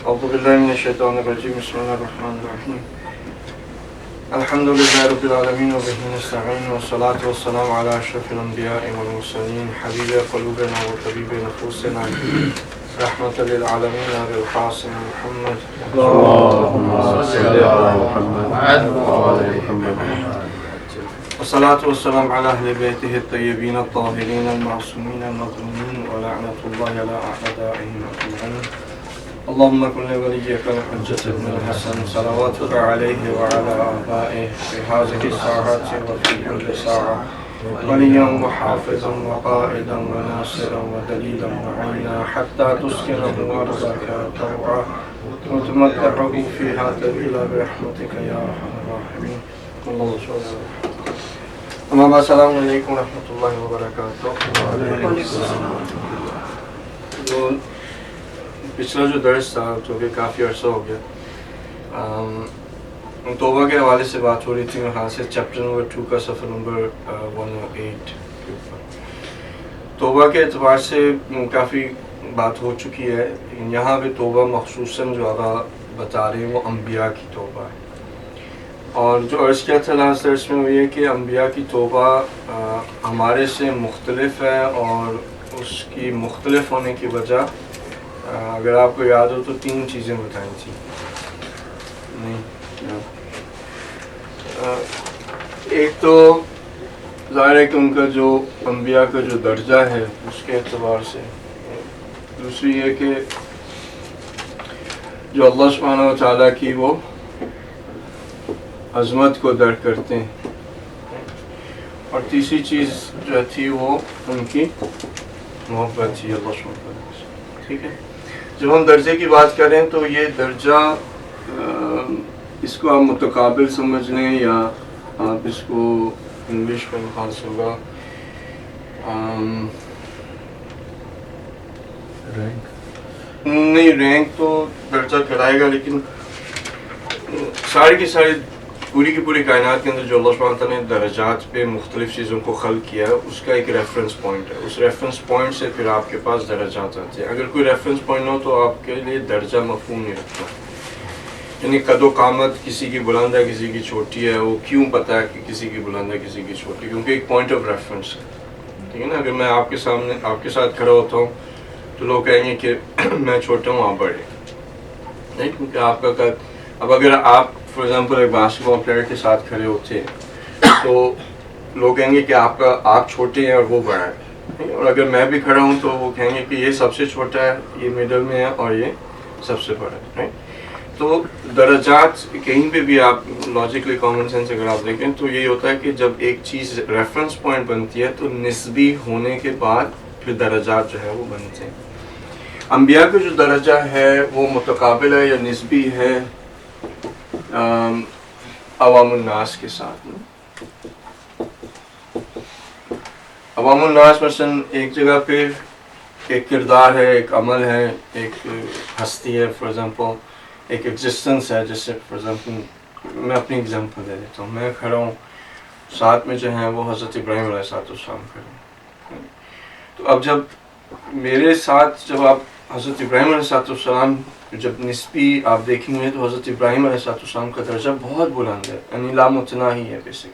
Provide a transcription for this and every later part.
اعوذ باللہ من الشیطان الرجیم بسم اللہ الرحمن الرحیم الحمد للہ رب العالمین وبہ نستعین والصلاة والسلام علی اشرف الانبیاء والمرسلین حبیب قلوبنا وطبیب نفوسنا رحمۃ للعالمین بالقاسم محمد اللهم صل على محمد وعلى آل محمد والصلاة والسلام على اہل بیتہ الطیبین الطاہرین المعصومین المظلومین ولعنۃ اللہ علی اعدائہم اجمعین اللهم كن لوليك الحجة ابن الحسن صلواتك عليه وعلى آبائه في هذه الساعات وفي كل ساعة وليا وحافظا وقائدا وناصرا ودليلا وعينا حتى تسكنه أرضك طوعا وتمتعه فيها طويلا برحمتك يا أرحم الراحمين. اللهم صل على محمد. أما بعد السلام عليكم ورحمة الله وبركاته. وعليكم السلام. پچھلا جو درس تھا جو کہ کافی عرصہ ہو گیا، توبہ کے حوالے سے بات ہو رہی تھی، میرے خیال سے چیپٹر نمبر 2 کا صفحہ نمبر 108 کے اوپر توبہ کے اعتبار سے کافی بات ہو چکی ہے، لیکن یہاں پہ توبہ مخصوصاً جو آقا بتا رہے ہیں وہ انبیاء کی توبہ ہے. اور جو عرض کیا تھا لاسٹ درس میں وہ یہ کہ انبیاء کی توبہ ہمارے سے مختلف ہے، اور اس کی مختلف ہونے کی وجہ اگر آپ کو یاد ہو تو 3 چیزیں بتائیں تھیں. ایک تو ظاہر ہے کہ ان کا جو انبیاء کا جو درجہ ہے اس کے اعتبار سے، دوسری یہ کہ جو اللہ سبحانہ و تعالیٰ کی وہ عظمت کو درک کرتے ہیں، اور تیسری چیز جو تھی وہ ان کی محبت تھی اللہ سبحانہ و تعالیٰ سے. ٹھیک ہے، جب ہم درجے کی بات کریں تو یہ درجہ اس کو آپ متقابل سمجھ لیں، یا آپ اس کو انگلش میں خاص ہوگا نہیں، رینک تو درجہ کہلائے گا، لیکن ساری کی ساری پوری کی پوری کائنات کے اندر جو اللہ سبحانہ تعالیٰ نے درجات پہ مختلف چیزوں کو خلق کیا ہے اس کا ایک ریفرنس پوائنٹ ہے. اس ریفرنس پوائنٹ سے پھر آپ کے پاس درجات آتے ہیں. اگر کوئی ریفرنس پوائنٹ نہ ہو تو آپ کے لیے درجہ مفہوم نہیں رکھتا. یعنی قد و قامت کسی کی بلند ہے کسی کی چھوٹی ہے، وہ کیوں پتہ ہے کہ کسی کی بلند ہے کسی کی چھوٹی؟ کیونکہ ایک پوائنٹ آف ریفرنس ہے. ٹھیک ہے نا، اگر میں آپ کے سامنے آپ کے ساتھ کھڑا ہوتا ہوں تو لوگ کہیں گے کہ میں چھوٹا ہوں آپ بڑے نہیں، کیونکہ آپ کا قد. اب اگر آپ فار ایگزامپل ایک باسکٹ بال پلیئر کے ساتھ کھڑے ہوتے ہیں تو لوگ کہیں گے کہ آپ چھوٹے ہیں اور وہ بڑا ہے، اور اگر میں بھی کھڑا ہوں تو وہ کہیں گے کہ یہ سب سے چھوٹا ہے، یہ میڈل میں ہے، اور یہ سب سے بڑا ہے. تو درجات کہیں پہ بھی آپ لاجیکلی کامن سینس اگر آپ دیکھیں تو یہی ہوتا ہے کہ جب ایک چیز ریفرنس پوائنٹ بنتی ہے تو نسبی ہونے کے بعد پھر درجات جو ہے وہ بنتے ہیں. انبیاء کا جو درجہ ہے وہ متقابل ہے یا نسبی ہے عوام الناس کے ساتھ. عوام الناس مثلا ایک جگہ پہ ایک کردار ہے، ایک عمل ہے، ایک ہستی ہے، فار ایگزامپل ایک ایگزسٹنس ہے. جیسے فار ایگزامپل میں اپنی ایگزامپل دے دیتا ہوں، میں کھڑا ہوں، ساتھ میں جو ہیں وہ حضرت ابراہیم علیہ السلام کھڑے ہیں. تو اب جب میرے ساتھ جب آپ حضرت ابراہیم علیہ السلام جب نسبی آپ دیکھیں گے تو حضرت ابراہیم علیہ السلام کا درجہ بہت بلند ہے، یعنی لامتناہی ہے بیسک.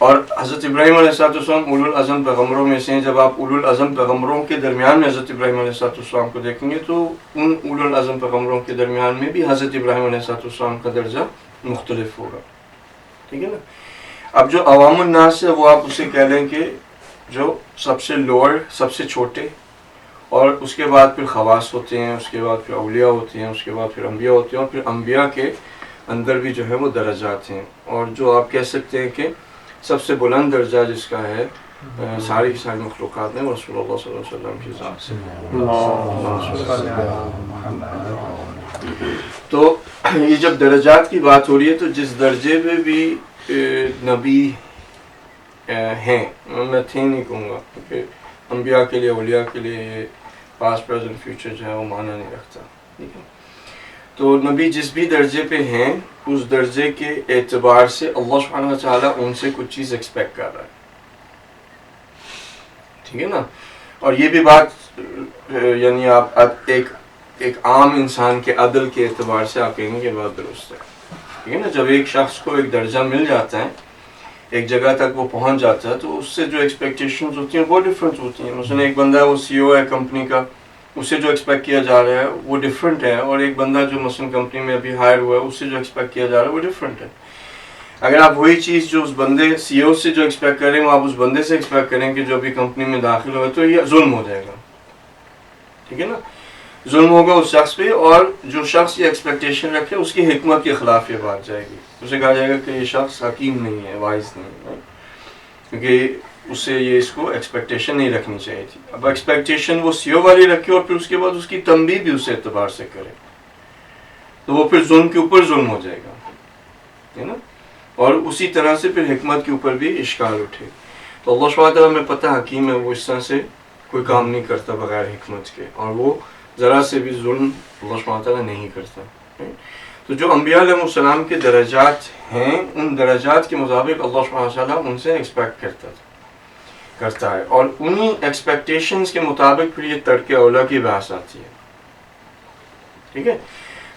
اور حضرت ابراہیم علیہ السلام اولو العزم پیغمبروں میں سے ہیں. جب آپ اولو العزم پیغمبروں کے درمیان میں حضرت ابراہیم علیہ السلام کو دیکھیں گے تو ان اولو العزم پیغمبروں کے درمیان میں بھی حضرت ابراہیم علیہ السلام کا درجہ مختلف ہوگا. ٹھیک ہے نا. اب جو عوام الناس ہے وہ آپ اسے کہہ لیں کہ جو سب سے لوور، سب سے چھوٹے، اور اس کے بعد پھر خواص ہوتے ہیں، اس کے بعد پھر اولیاء ہوتے ہیں، اس کے بعد پھر انبیاء ہوتے ہیں، اور پھر انبیاء کے اندر بھی جو ہے وہ درجات ہیں. اور جو آپ کہہ سکتے ہیں کہ سب سے بلند درجہ جس کا ہے ساری کی ساری مخلوقات میں رسول اللہ صلی اللہ علیہ وسلم کی ذات سے. تو یہ جب درجات کی بات ہو رہی ہے تو جس درجے پہ بھی نبی ہیں، میں تھے نہیں کہوں گا کیونکہ انبیاء کے لیے اولیاء کے لیے یہ پاسٹ پریزنٹ فیوچر جو ہے وہ معنی نہیں رکھتا. ٹھیک ہے، تو نبی جس بھی درجے پہ ہیں اس درجے کے اعتبار سے اللہ سبحانہ وتعالیٰ ان سے کچھ چیز ایکسپیکٹ کر رہا ہے. ٹھیک ہے نا. اور یہ بھی بات یعنی آپ ایک ایک عام انسان کے عدل کے اعتبار سے آپ کہیں گے کہ بات درست ہے. ٹھیک ہے نا. جب ایک شخص کو ایک درجہ مل جاتا ہے, ایک جگہ تک وہ پہنچ جاتا ہے, تو اس سے جو ایکسپیکٹیشنز ہوتی ہیں وہ ڈفرینٹ ہوتی ہیں. مثلا ایک بندہ وہ سی او ہے کمپنی کا, اس سے جو ایکسپیکٹ کیا جا رہا ہے وہ ڈفرینٹ ہے, اور ایک بندہ جو مثلا کمپنی میں ابھی ہائر ہوا ہے اس سے جو ایکسپیکٹ کیا جا رہا ہے وہ ڈفرینٹ ہے. اگر آپ وہی چیز جو اس بندے سی او سے جو ایکسپیکٹ کریں وہ آپ اس بندے سے ایکسپیکٹ کریں کہ جو ابھی کمپنی میں داخل ہوئے, تو یہ ظلم ہو جائے گا. ٹھیک ہے نا. ظلم ہوگا اس شخص پہ, اور جو شخص یہ ایکسپیکٹیشن رکھے اس کی حکمت کے خلاف یہ بات جائے گی. اسے کہا جائے گا کہ یہ شخص حکیم نہیں ہے, وائز نہیں ہے, کیونکہ اس سے یہ اس کو ایکسپیکٹیشن نہیں رکھنی چاہیے تھی. اب ایکسپیکٹیشن وہ سی او والی رکھے اور پھر اس کے بعد اس کی تنبیہ بھی اس اعتبار سے کرے, تو وہ پھر ظلم کے اوپر ظلم ہو جائے گا, ہے نا. اور اسی طرح سے پھر حکمت کے اوپر بھی اشکال اٹھے. تو اللہ سبحانہ تعالیٰ میں پتہ حکیم ہے, وہ اس طرح سے کوئی کام نہیں کرتا بغیر حکمت کے, اور وہ ذرا سے بھی ظلم اللہ سبحانہ تعالیٰ نہیں کرتا. تو جو انبیاء علیہ السلام کے درجات ہیں, ان درجات کے مطابق اللہ سبحانہ تعالیٰ ان سے ایکسپیکٹ کرتا ہے, اور انہی ایکسپیکٹیشنز کے مطابق پھر یہ ترک اولا کی بحث آتی ہے. ٹھیک ہے.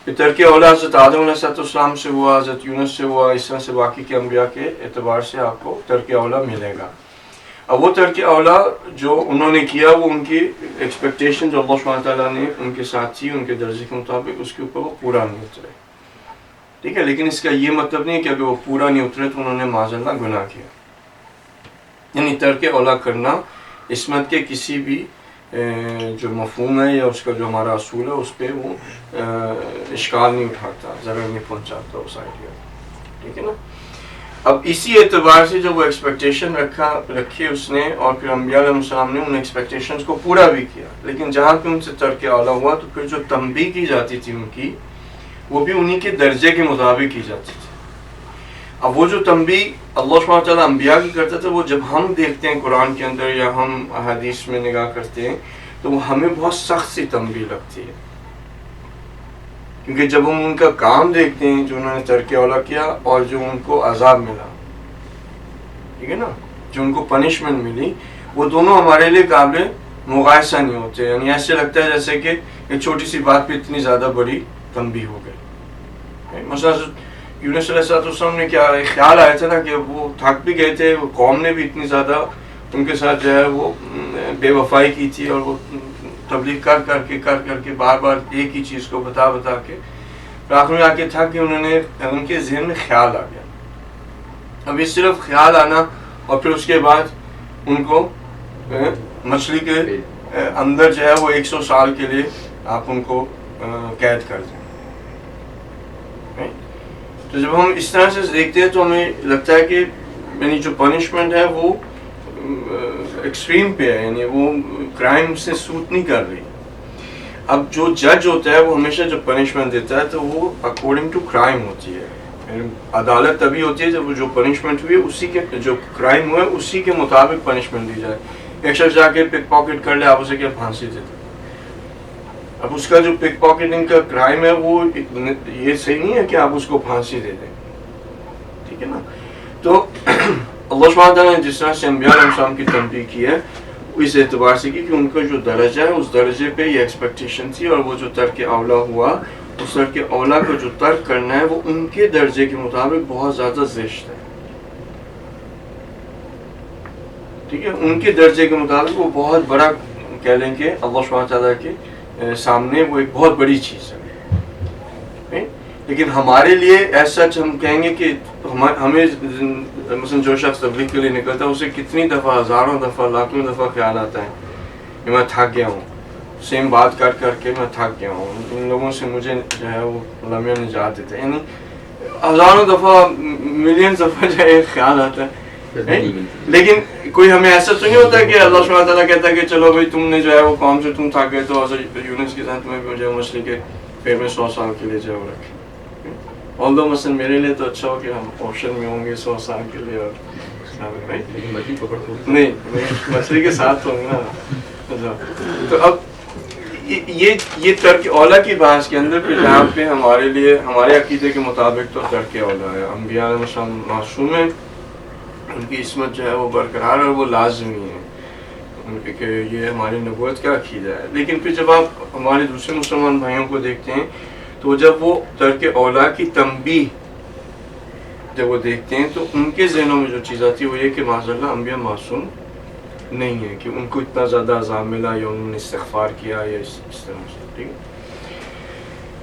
پھر ترک اولا حضرت آدم علیہ السلام سے ہوا, حضرت یونس سے ہوا, اس طرح سے باقی کے انبیاء کے اعتبار سے آپ کو ترک اولا ملے گا. اب وہ ترک اولا جو انہوں نے کیا وہ ان کی ایکسپیکٹیشن جو اللہ سبحانہ تعالیٰ نے ان کے ساتھ تھی ان کے درجے کے مطابق, اس کے اوپر وہ پورا نہیں اترے. ٹھیک ہے. لیکن اس کا یہ مطلب نہیں کہ اگر وہ پورا نہیں اترے تو انہوں نے معاذ اللہ گناہ کیا. یعنی ترک اولا کرنا عصمت کے کسی بھی جو مفہوم ہے یا اس کا جو ہمارا اصول ہے اس پہ وہ اشکال نہیں اٹھاتا, ضرر نہیں پہنچاتا اس آئیڈیا. ٹھیک ہے نا. اب اسی اعتبار سے جو وہ ایکسپیکٹیشن رکھی اس نے, اور پھر انبیاء علیہ السلام نے ان ایکسپیکٹیشنز کو پورا بھی کیا, لیکن جہاں پہ ان سے ترک اولا ہوا تو پھر جو تنبیہ کی جاتی تھی ان کی, وہ بھی انہی کے درجے کے مطابق کی جاتی تھی. اب وہ جو تنبیہ اللہ سبحانہ تعالیٰ انبیاء کی کرتا تھا, وہ جب ہم دیکھتے ہیں قرآن کے اندر یا ہم احادیث میں نگاہ کرتے ہیں تو وہ ہمیں بہت سخت سی تنبیہ لگتی ہے, کیونکہ جب ہم ان کا کام دیکھتے ہیں جو انہوں نے ترک اولا کیا اور جو ان کو عذاب ملا, ٹھیک ہے نا, جو ان کو پنشمنٹ ملی, وہ دونوں ہمارے لیے قابل مقایسہ نہیں ہوتے. یعنی ایسے لگتا ہے جیسے کہ ایک چھوٹی سی بات پہ اتنی زیادہ بڑی تنبیہ ہو گئی. مثلا یونس علیہ السلام نے کیا خیال آیا تھا نا کہ وہ تھک بھی گئے تھے, قوم نے بھی اتنی زیادہ ان کے ساتھ جو ہے وہ بے وفائی کی تھی, اور وہ تبلیغ کر کے بار بار ایک ہی چیز کو بتا کے آخر میں آ کے تھا کہ ان کے ذہن میں خیال آ گیا. اب یہ صرف خیال آنا اور پھر اس کے بعد ان کو مچھلی کے اندر جو ہے وہ 100 سال کے لیے آپ ان کو قید کر دیں. تو جب ہم اس طرح سے دیکھتے ہیں تو ہمیں لگتا ہے کہ یعنی جو پنشمنٹ ہے وہ ایکسٹریم پہ ہے, یعنی وہ کرائم سے سوٹ نہیں کر رہی. اب جو جج ہوتا ہے وہ ہمیشہ جب پنشمنٹ دیتا ہے تو وہ اکارڈنگ ٹو کرائم ہوتی ہے. یعنی عدالت تبھی ہوتی ہے جب وہ جو پنشمنٹ ہوئی اسی کے جو کرائم ہوا ہے اسی کے مطابق پنشمنٹ دی جائے. ایک شخص جا کے پک پاکٹ کر لے, آپ اسے کیا پھانسی دیتے. اب اس کا جو پک پاکٹنگ کا کرائم ہے وہ یہ صحیح نہیں ہے کہ آپ اس کو پھانسی دے دیں. ٹھیک ہے نا. تو اللہ سبحانہ تعالیٰ نے جس طرح سے انبیاء علیہ السلام کی تنبیہ کی ہے اس اعتبار سے کی کہ ان کا جو درجہ ہے اس درجے پہ یہ ایکسپیکٹیشن تھی, اور وہ جو ترک اولا ہوا اس ترک اولا کا جو ترک کرنا ہے وہ ان کے درجے کے مطابق بہت زیادہ زشت ہے. ٹھیک ہے. ان کے درجے کے مطابق وہ بہت بڑا کہہ لیں کہ اللہ سبحانہ تعالیٰ کے سامنے وہ ایک بہت بڑی چیز ہے. لیکن ہمارے لیے ایسا ہم کہیں گے کہ ہمیں مثلا جو شخص تبلیغ کے لیے نکلتا ہے اسے کتنی دفعہ, ہزاروں دفعہ, لاکھوں دفعہ خیال آتا ہے کہ میں تھک گیا ہوں, سیم بات کر کے میں تھک گیا ہوں, ان لوگوں سے مجھے جو ہے وہ لمحے نجات دیتے ہیں. یعنی ہزاروں دفعہ, ملین دفعہ جو ہے خیال آتا ہے. لیکن کوئی ہمیں ایسا تو نہیں ہوتا کہ اللہ سبحانہ تعالیٰ کہتا ہے کہ چلو بھائی تم نے جو ہے وہ قوم سے تم تھک گئے تو حضرت یونس کے ساتھ تمہیں جو ہے مچھلی کے پیٹ میں 100 سال کے لیے جو ہے رکھے. although مثلا میرے لیے تو اچھا ہو کہ ہم آپشن میں ہوں گے 100 سال کے لیے, اور نہیں مچھلی کے ساتھ ہوں گے نا. تو اب یہ ترک اولا کی بحث کے اندر پھر جہاں پہ ہمارے لیے ہمارے عقیدے کے مطابق تو ترک اولا ہے. انبیاء علیہ السلام معصوم ہیں, ان کی عصمت جو ہے وہ برقرار اور وہ لازمی ہے. کہ یہ ہماری نبوت کا عقیدہ ہے. لیکن پھر جب آپ ہمارے دوسرے مسلمان بھائیوں کو دیکھتے ہیں تو جب وہ ترک اولا کی تنبیہ جب وہ دیکھتے ہیں تو ان کے ذہنوں میں جو چیز آتی ہے وہ یہ کہ معاذ اللہ انبیاء معصوم نہیں ہے کہ ان کو اتنا زیادہ عذاب ملا یا انہوں نے استغفار کیا یا اس طرح سے. ٹھیک ہے.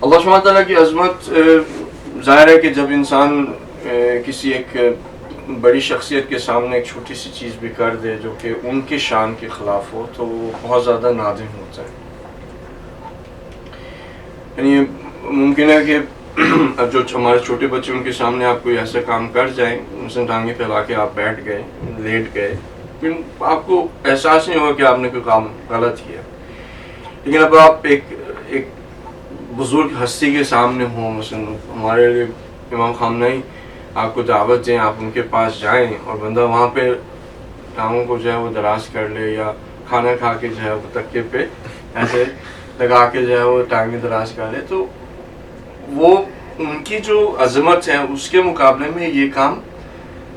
اللہ سبحانہ تعالیٰ کی عظمت ظاہر ہے کہ جب انسان کسی ایک بڑی شخصیت کے سامنے ایک چھوٹی سی چیز بھی کر دے جو کہ ان کے شان کے خلاف ہو تو وہ بہت زیادہ نادم ہوتا ہے. یعنی ممکن ہے کہ جو ہمارے چھوٹے بچے ان کے سامنے آپ کوئی ایسا کام کر جائیں, مثلا ٹانگیں پھیلا کے آپ بیٹھ گئے, لیٹ گئے, پھر آپ کو احساس نہیں ہوگا کہ آپ نے کوئی کام غلط کیا. لیکن اب آپ ایک بزرگ ہستی کے سامنے ہوں, مثلا ہمارے لیے امام خامنہئی آپ کو دعوت دیں, آپ ان کے پاس جائیں اور بندہ وہاں پہ ٹانگوں کو جو ہے وہ دراز کر لے یا کھانا کھا کے جو ہے وہ تکیے پہ ایسے لگا کے جو ہے وہ ٹانگیں دراز کر لے, تو وہ ان کی جو عظمت ہے اس کے مقابلے میں یہ کام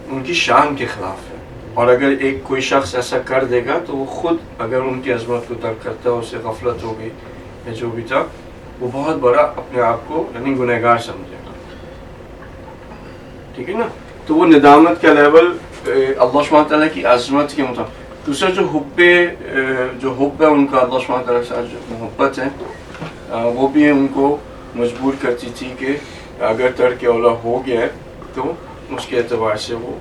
ان کی شان کے خلاف ہے. اور اگر کوئی شخص ایسا کر دے گا تو وہ خود اگر ان کی عظمت کو ترک کرتا ہے, اسے غفلت ہو گئی یا جو بھی تھا, وہ بہت بڑا اپنے آپ کو یعنی گنہگار سمجھے گا. ٹھیک ہے نا. تو وہ ندامت کا لیول اللہ سبحانہ تعالیٰ کی عظمت کے مطابق. دوسرا جو حب ہے ان کا اللہ سبحانہ تعالیٰ کے ساتھ جو محبت ہے وہ بھی ان کو مجبور کرتی تھی کہ اگر ترک اولا ہو گیا ہے تو اس کے اعتبار سے وہ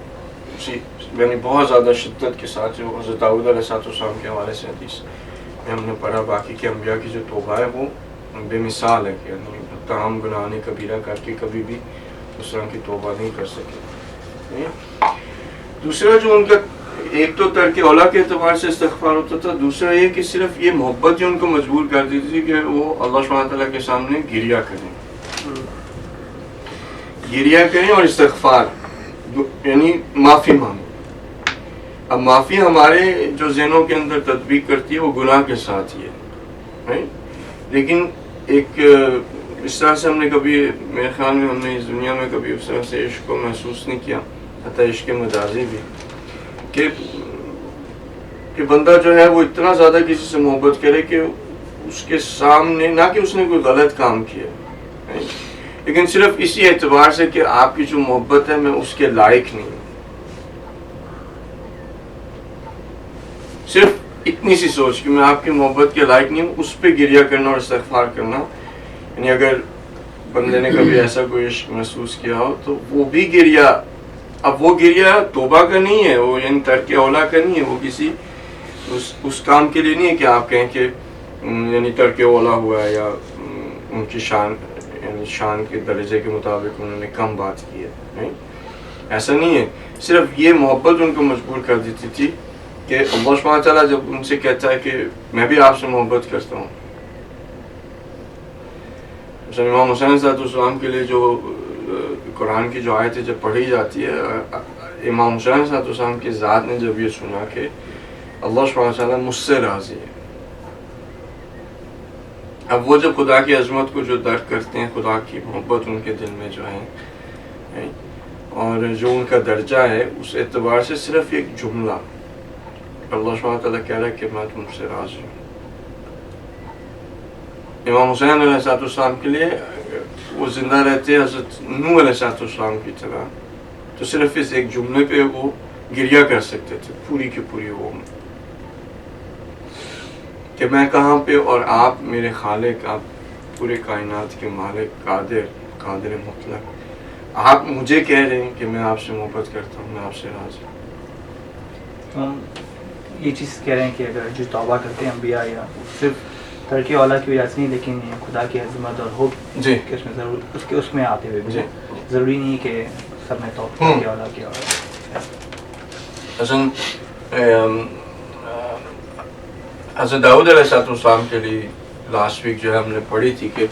اسی یعنی بہت زیادہ شدت کے ساتھ جو حضرت داؤد علیہ السلام کے حوالے سے حدیث میں ہم نے پڑھا, باقی کے انبیاء کی جو توبہ ہے وہ بے مثال ہے کہ یعنی تمام گناہ کبیرہ کر کے کبھی بھی اس طرح کی توبہ نہیں کر سکے. دوسرا جو ان کا ایک تو ترک اولا کے اعتبار سے استغفار ہوتا تھا, دوسرا یہ کہ صرف یہ محبت جو ان کو مجبور کر دیتی تھی کہ وہ اللہ سبحانہ تعالیٰ کے سامنے گریہ کریں اور استغفار یعنی معافی مانگیں. اب معافی ہمارے جو ذہنوں کے اندر تطبیق کرتی ہے وہ گناہ کے ساتھ ہی ہے, لیکن ایک اس طرح سے ہم نے کبھی میرے خیال میں ہم نے اس دنیا میں کبھی اس طرح سے عشق کو محسوس نہیں کیا, حتیٰ عشق مجازی بھی, کہ بندہ جو ہے وہ اتنا زیادہ کسی سے محبت کرے کہ اس کے سامنے نہ کہ اس نے کوئی غلط کام کیا, لیکن صرف اسی اعتبار سے کہ آپ کی جو محبت ہے میں اس کے لائق نہیں ہوں, صرف اتنی سی سوچ کہ میں آپ کی محبت کے لائق نہیں ہوں, اس پہ گریہ کرنا اور استغفار کرنا. یعنی اگر بندے نے کبھی ایسا کوئی عشق محسوس کیا ہو تو وہ بھی گریہ, اب وہ گریہ توبہ کا نہیں ہے, وہ یعنی ترک اولا کا نہیں ہے, وہ کسی اس کام کے لیے نہیں ہے کہ آپ کہیں کہ یعنی ترک اولا ہوا ہے یا ان کی شان کے درجے کے مطابق انہوں نے کم بات کی ہے, ایسا نہیں ہے. صرف یہ محبت ان کو مجبور کر دیتی تھی کہ اللہ سبحانہ تعالیٰ جب ان سے کہتا ہے کہ میں بھی آپ سے محبت کرتا ہوں. امام حسین صاحب السلام کے لیے جو قرآن کی جو آیتیں جب پڑھی جاتی ہے, امام حسین صاحب السلام کی ذات نے جب یہ سنا کہ اللہ سبحانہ تعالیٰ مجھ سے راضی ہے, اب وہ جب خدا کی عظمت کو جو درک کرتے ہیں, خدا کی محبت ان کے دل میں جو ہے اور جو ان کا درجہ ہے, اس اعتبار سے صرف ایک جملہ اللہ سبحانہ تعالیٰ کہہ رہا ہے کہ میں تم سے راضی ہوں. امام حسین علیہ السلام کے لیے وہ زندہ رہتے حضرت نوح علیہ السلام کی طرح, تو صرف اس ایک جملے پہ وہ گریہ کر سکتے تھے پوری کی پوری وہ کہ میں کہاں پہ اور آپ میرے خالق, آپ پورے کائنات کے مالک, قادر مطلق, آپ مجھے کہہ رہے ہیں کہ میں آپ سے محبت کرتا ہوں, میں آپ سے راضی ہوں. ہم یہ چیز کہہ رہے ہیں کہ اگر جو توبہ کرتے ہیں انبیاء یا صرف ترک اولا کی وجہ سے نہیں, لیکن خدا کی عظمت اور حب جی کہ اس میں ضرور اس میں آتے ہوئے بھی ضروری نہیں کہ سب نے ترک اولا کیا ہوا. حضرت داؤد علیہ السلام کے لیے لاسٹ ویک جو ہے ہم نے پڑھی تھی کہ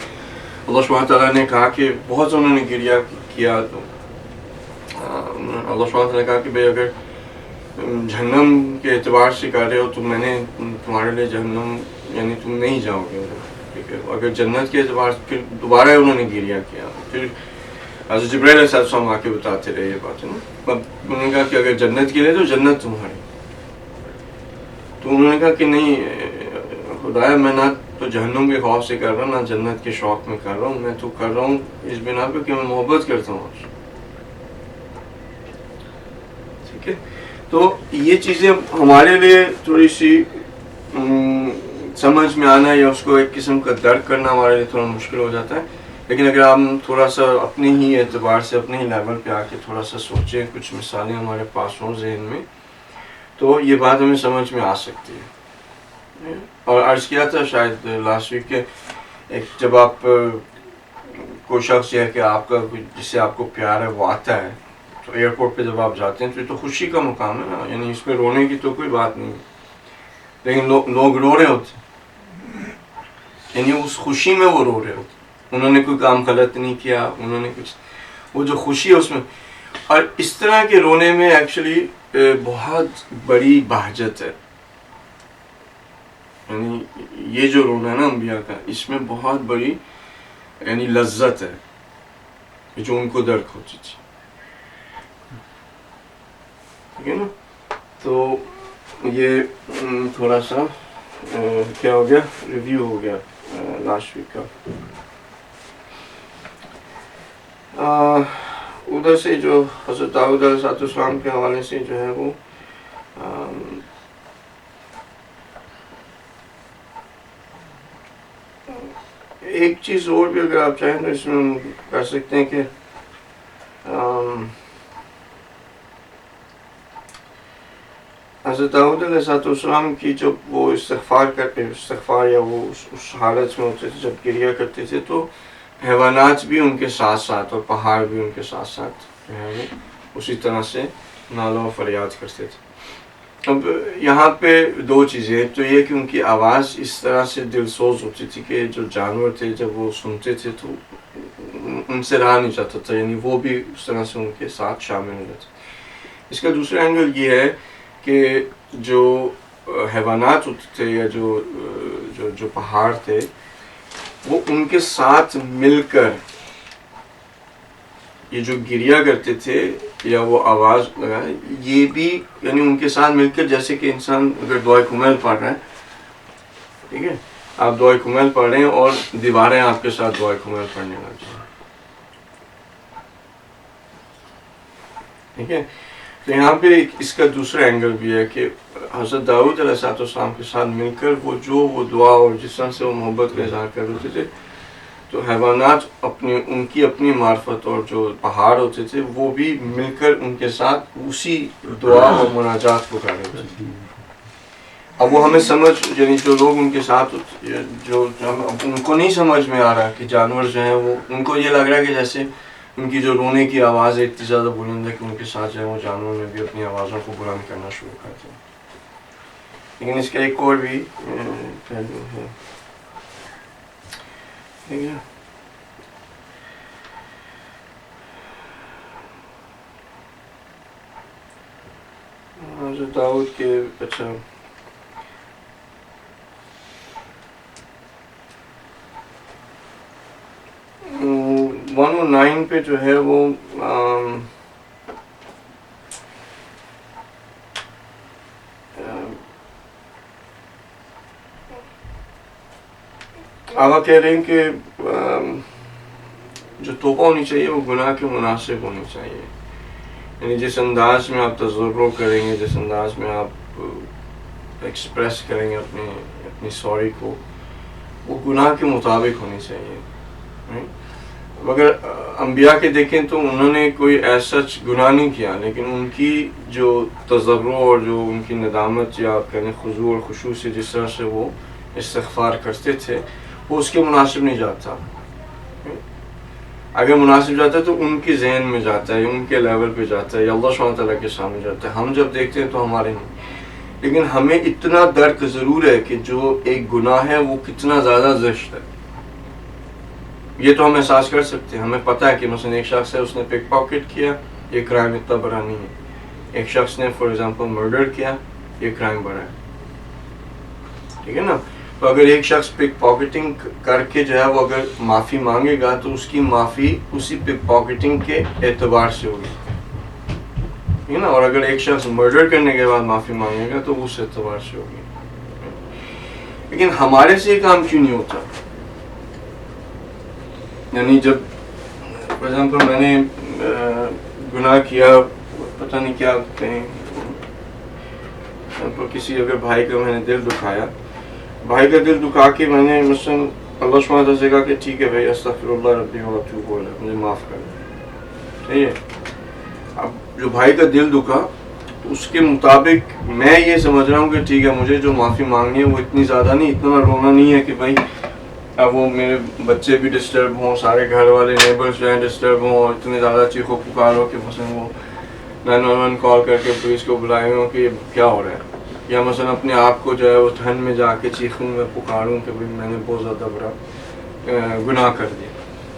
اللہ سبحانہ تعالیٰ نے کہا کہ بہت انہوں نے گریہ کیا, تو اللہ سبحانہ تعالیٰ نے کہا کہ بھائی اگر جہنم کے اعتبار سے کر رہے ہو تو میں نے تمہارے لیے جہنم یعنی تم نہیں جاؤ گے, ٹھیک ہے. اگر جنت کے اعتبار سے پھر دوبارہ انہوں نے گریہ کیا, پھر حضرت جبرائیل علیہ السلام آ کے بتاتے رہے یہ بات ہے نا. اب انہوں نے کہا کہ اگر جنت کے لیے تو جنت تمہاری, تو انہوں نے کہا کہ نہیں خدایا میں نہ تو جہنم کے خوف سے کر رہا ہوں نہ جنت کے شوق میں کر رہا ہوں، میں تو کر رہا ہوں اس بنا پہ کہ میں محبت کرتا ہوں آپ سے. ٹھیک ہے، تو یہ چیزیں ہمارے لیے تھوڑی سی سمجھ میں آنا یا اس کو ایک قسم کا درک کرنا ہمارے لیے تھوڑا مشکل ہو جاتا ہے. لیکن اگر ہم تھوڑا سا اپنے ہی اعتبار سے اپنے ہی لیول پہ آ کے تھوڑا سا سوچیں، کچھ مثالیں ہمارے پاس ہوں ذہن میں، تو یہ بات ہمیں سمجھ میں آ سکتی ہے. اور عرض کیا تھا شاید لاسٹ ویک کے جب آپ کوئی شخص یہ ہے کہ آپ کا جس سے آپ کو پیار ہے وہ آتا ہے تو ایئرپورٹ پہ جب آپ جاتے ہیں تو یہ تو خوشی کا مقام ہے نا، یعنی اس میں رونے کی تو کوئی بات نہیں ہے. لیکن لوگ رو رہے ہوتے، یعنی اس خوشی میں وہ رو رہے ہوتے، انہوں نے کوئی کام غلط نہیں کیا، انہوں نے کچھ، وہ جو خوشی ہے اس میں. اور اس طرح کے رونے میں ایکچولی بہت بڑی بہجت ہے، یعنی یہ جو رونا ہے نا انبیاء کا، اس میں بہت بڑی یعنی لذت ہے جو ان کو درک ہوتی تھی. ٹھیک ہے نا، تو یہ تھوڑا سا کیا ہو گیا، ریویو ہو گیا لاسٹ ویک کا. ادھر سے جو حضرت داؤد علیہ السلام کے حوالے سے جو ہے وہ ایک چیز اور بھی اگر آپ چاہیں تو اس میں ہم کر سکتے ہیں کہ حضرت داؤد علیہ السلام کی جب وہ استغفار یا وہ اس حالت میں ہوتے تھے جب گریہ کرتے تھے تو حیوانات بھی ان کے ساتھ ساتھ اور پہاڑ بھی ان کے ساتھ ساتھ جو ہے وہ اسی طرح سے نالہ و فریاد کرتے تھے. اب یہاں پہ دو چیزیں، ایک تو یہ کہ ان کی آواز اس طرح سے دل سوز ہوتی تھی کہ جو جانور تھے جب وہ سنتے تھے تو ان سے رہا نہیں جاتا تھا، یعنی وہ بھی اس طرح سے ان کے ساتھ شامل ہو جاتے. اس کا دوسرا اینگل یہ ہے کہ جو حیوانات ہوتے تھے یا جو پہاڑ تھے وہ ان کے ساتھ مل کر یہ جو گریہ کرتے تھے یا وہ آواز لگائے، یہ بھی یعنی ان کے ساتھ مل کر، جیسے کہ انسان اگر دعائے کمیل پڑھ رہا ہے، ٹھیک ہے، آپ دعائے کمیل پڑھ رہے ہیں اور دیواریں آپ کے ساتھ دعائے کمیل پڑھنے لگ جائیں، ٹھیک ہے. تو یہاں پہ اس کا دوسرا اینگل بھی ہے کہ حضرت داؤد علیہ السلام کے ساتھ مل کر وہ دعا اور جس طرح سے وہ محبت کا اظہار کر رہے تھے تو حیوانات ان کی اپنی معرفت اور جو پہاڑ ہوتے تھے وہ بھی مل کر ان کے ساتھ اسی دعا اور مناجات کو کر رہے تھے. اب وہ ہمیں سمجھ، یعنی جو لوگ ان کے ساتھ جو ان کو نہیں سمجھ میں آ رہا کہ جانور جو ہیں وہ ان کو یہ لگ رہا ہے کہ جیسے ان کی جو رونے کی آواز ہے اتنی زیادہ بلند ہے کہ ان کے ساتھ جو ہے وہ جانور نے بھی اپنی آوازوں کو بلند کرنا شروع کر دیا. لیکن اس کا ایک اور بھی پہلو ہے، ٹھیک ہے. حضرت داؤد کے اچھا 109 پہ جو ہے وہ آقا کہہ رہے ہیں کہ جو توبہ ہونی چاہیے وہ گناہ کے مناسب ہونی چاہیے، یعنی جس انداز میں آپ تضرع کریں گے، جس انداز میں آپ ایکسپریس کریں گے اپنی سوری کو، وہ گناہ کے مطابق ہونی چاہیے. اگر انبیاء کے دیکھیں تو انہوں نے کوئی ایسا گناہ نہیں کیا، لیکن ان کی جو تضرع اور جو ان کی ندامت یا آپ کہنے خضوع اور خشوع سے جس طرح سے وہ استغفار کرتے تھے وہ اس کے مناسب نہیں جاتا. اگر مناسب جاتا ہے تو ان کے ذہن میں جاتا ہے، ان کے لیول پہ جاتا ہے یا اللہ سبحانہ تعالیٰ کے سامنے جاتا ہے. ہم جب دیکھتے ہیں تو ہمارے نہیں، لیکن ہمیں اتنا درک ضرور ہے کہ جو ایک گناہ ہے وہ کتنا زیادہ زشت ہے، یہ تو ہم احساس کر سکتے ہیں. ہمیں پتہ ہے کہ مثلا ایک شخص ہے اس نے پک پاکٹ کیا، یہ کرائم اتنا بڑا نہیں ہے. ایک شخص نے فار ایگزامپل مرڈر کیا، یہ کرائم بڑا ہے، ٹھیک ہے نا. تو اگر ایک شخص پک پاکٹنگ کر کے جو ہے وہ اگر معافی مانگے گا تو اس کی معافی اسی پک پاکٹنگ کے اعتبار سے ہوگی، ٹھیک ہے نا. اور اگر ایک شخص مرڈر کرنے کے بعد معافی مانگے گا تو اس اعتبار سے ہوگی. لیکن ہمارے سے یہ کام کیوں نہیں ہوتا؟ یعنی جب فار ایگزامپل میں نے گناہ کیا، پتہ نہیں کیا کہیں، کسی اگر بھائی کا میں نے دل دکھایا، بھائی کا دل دکھا کے میں نے مثلاً اللہ سبحانہ وتعالیٰ سے کہا کہ ٹھیک ہے بھائی استغفر اللہ ربی و اتوب الیہ، مجھے معاف کر دیں، ٹھیک ہے. اب جو بھائی کا دل دکھا اس کے مطابق میں یہ سمجھ رہا ہوں کہ ٹھیک ہے مجھے جو معافی مانگنی ہے وہ اتنی زیادہ نہیں، اتنا رونا نہیں ہے کہ بھائی اب وہ میرے بچے بھی ڈسٹرب ہوں، سارے گھر والے نیبرز جو ہیں ڈسٹرب ہوں، اور اتنے زیادہ چیخو پکار ہو کہ مثلاً وہ 911 کال کر کے پولیس کو بلائے ہوں کہ کیا ہو رہا ہے، یا مثلاً اپنے آپ کو جو ہے وہ ٹھنڈ میں جا کے چیخوں میں پکاروں کہ بھائی میں نے بہت زیادہ بڑا گناہ کر دیا.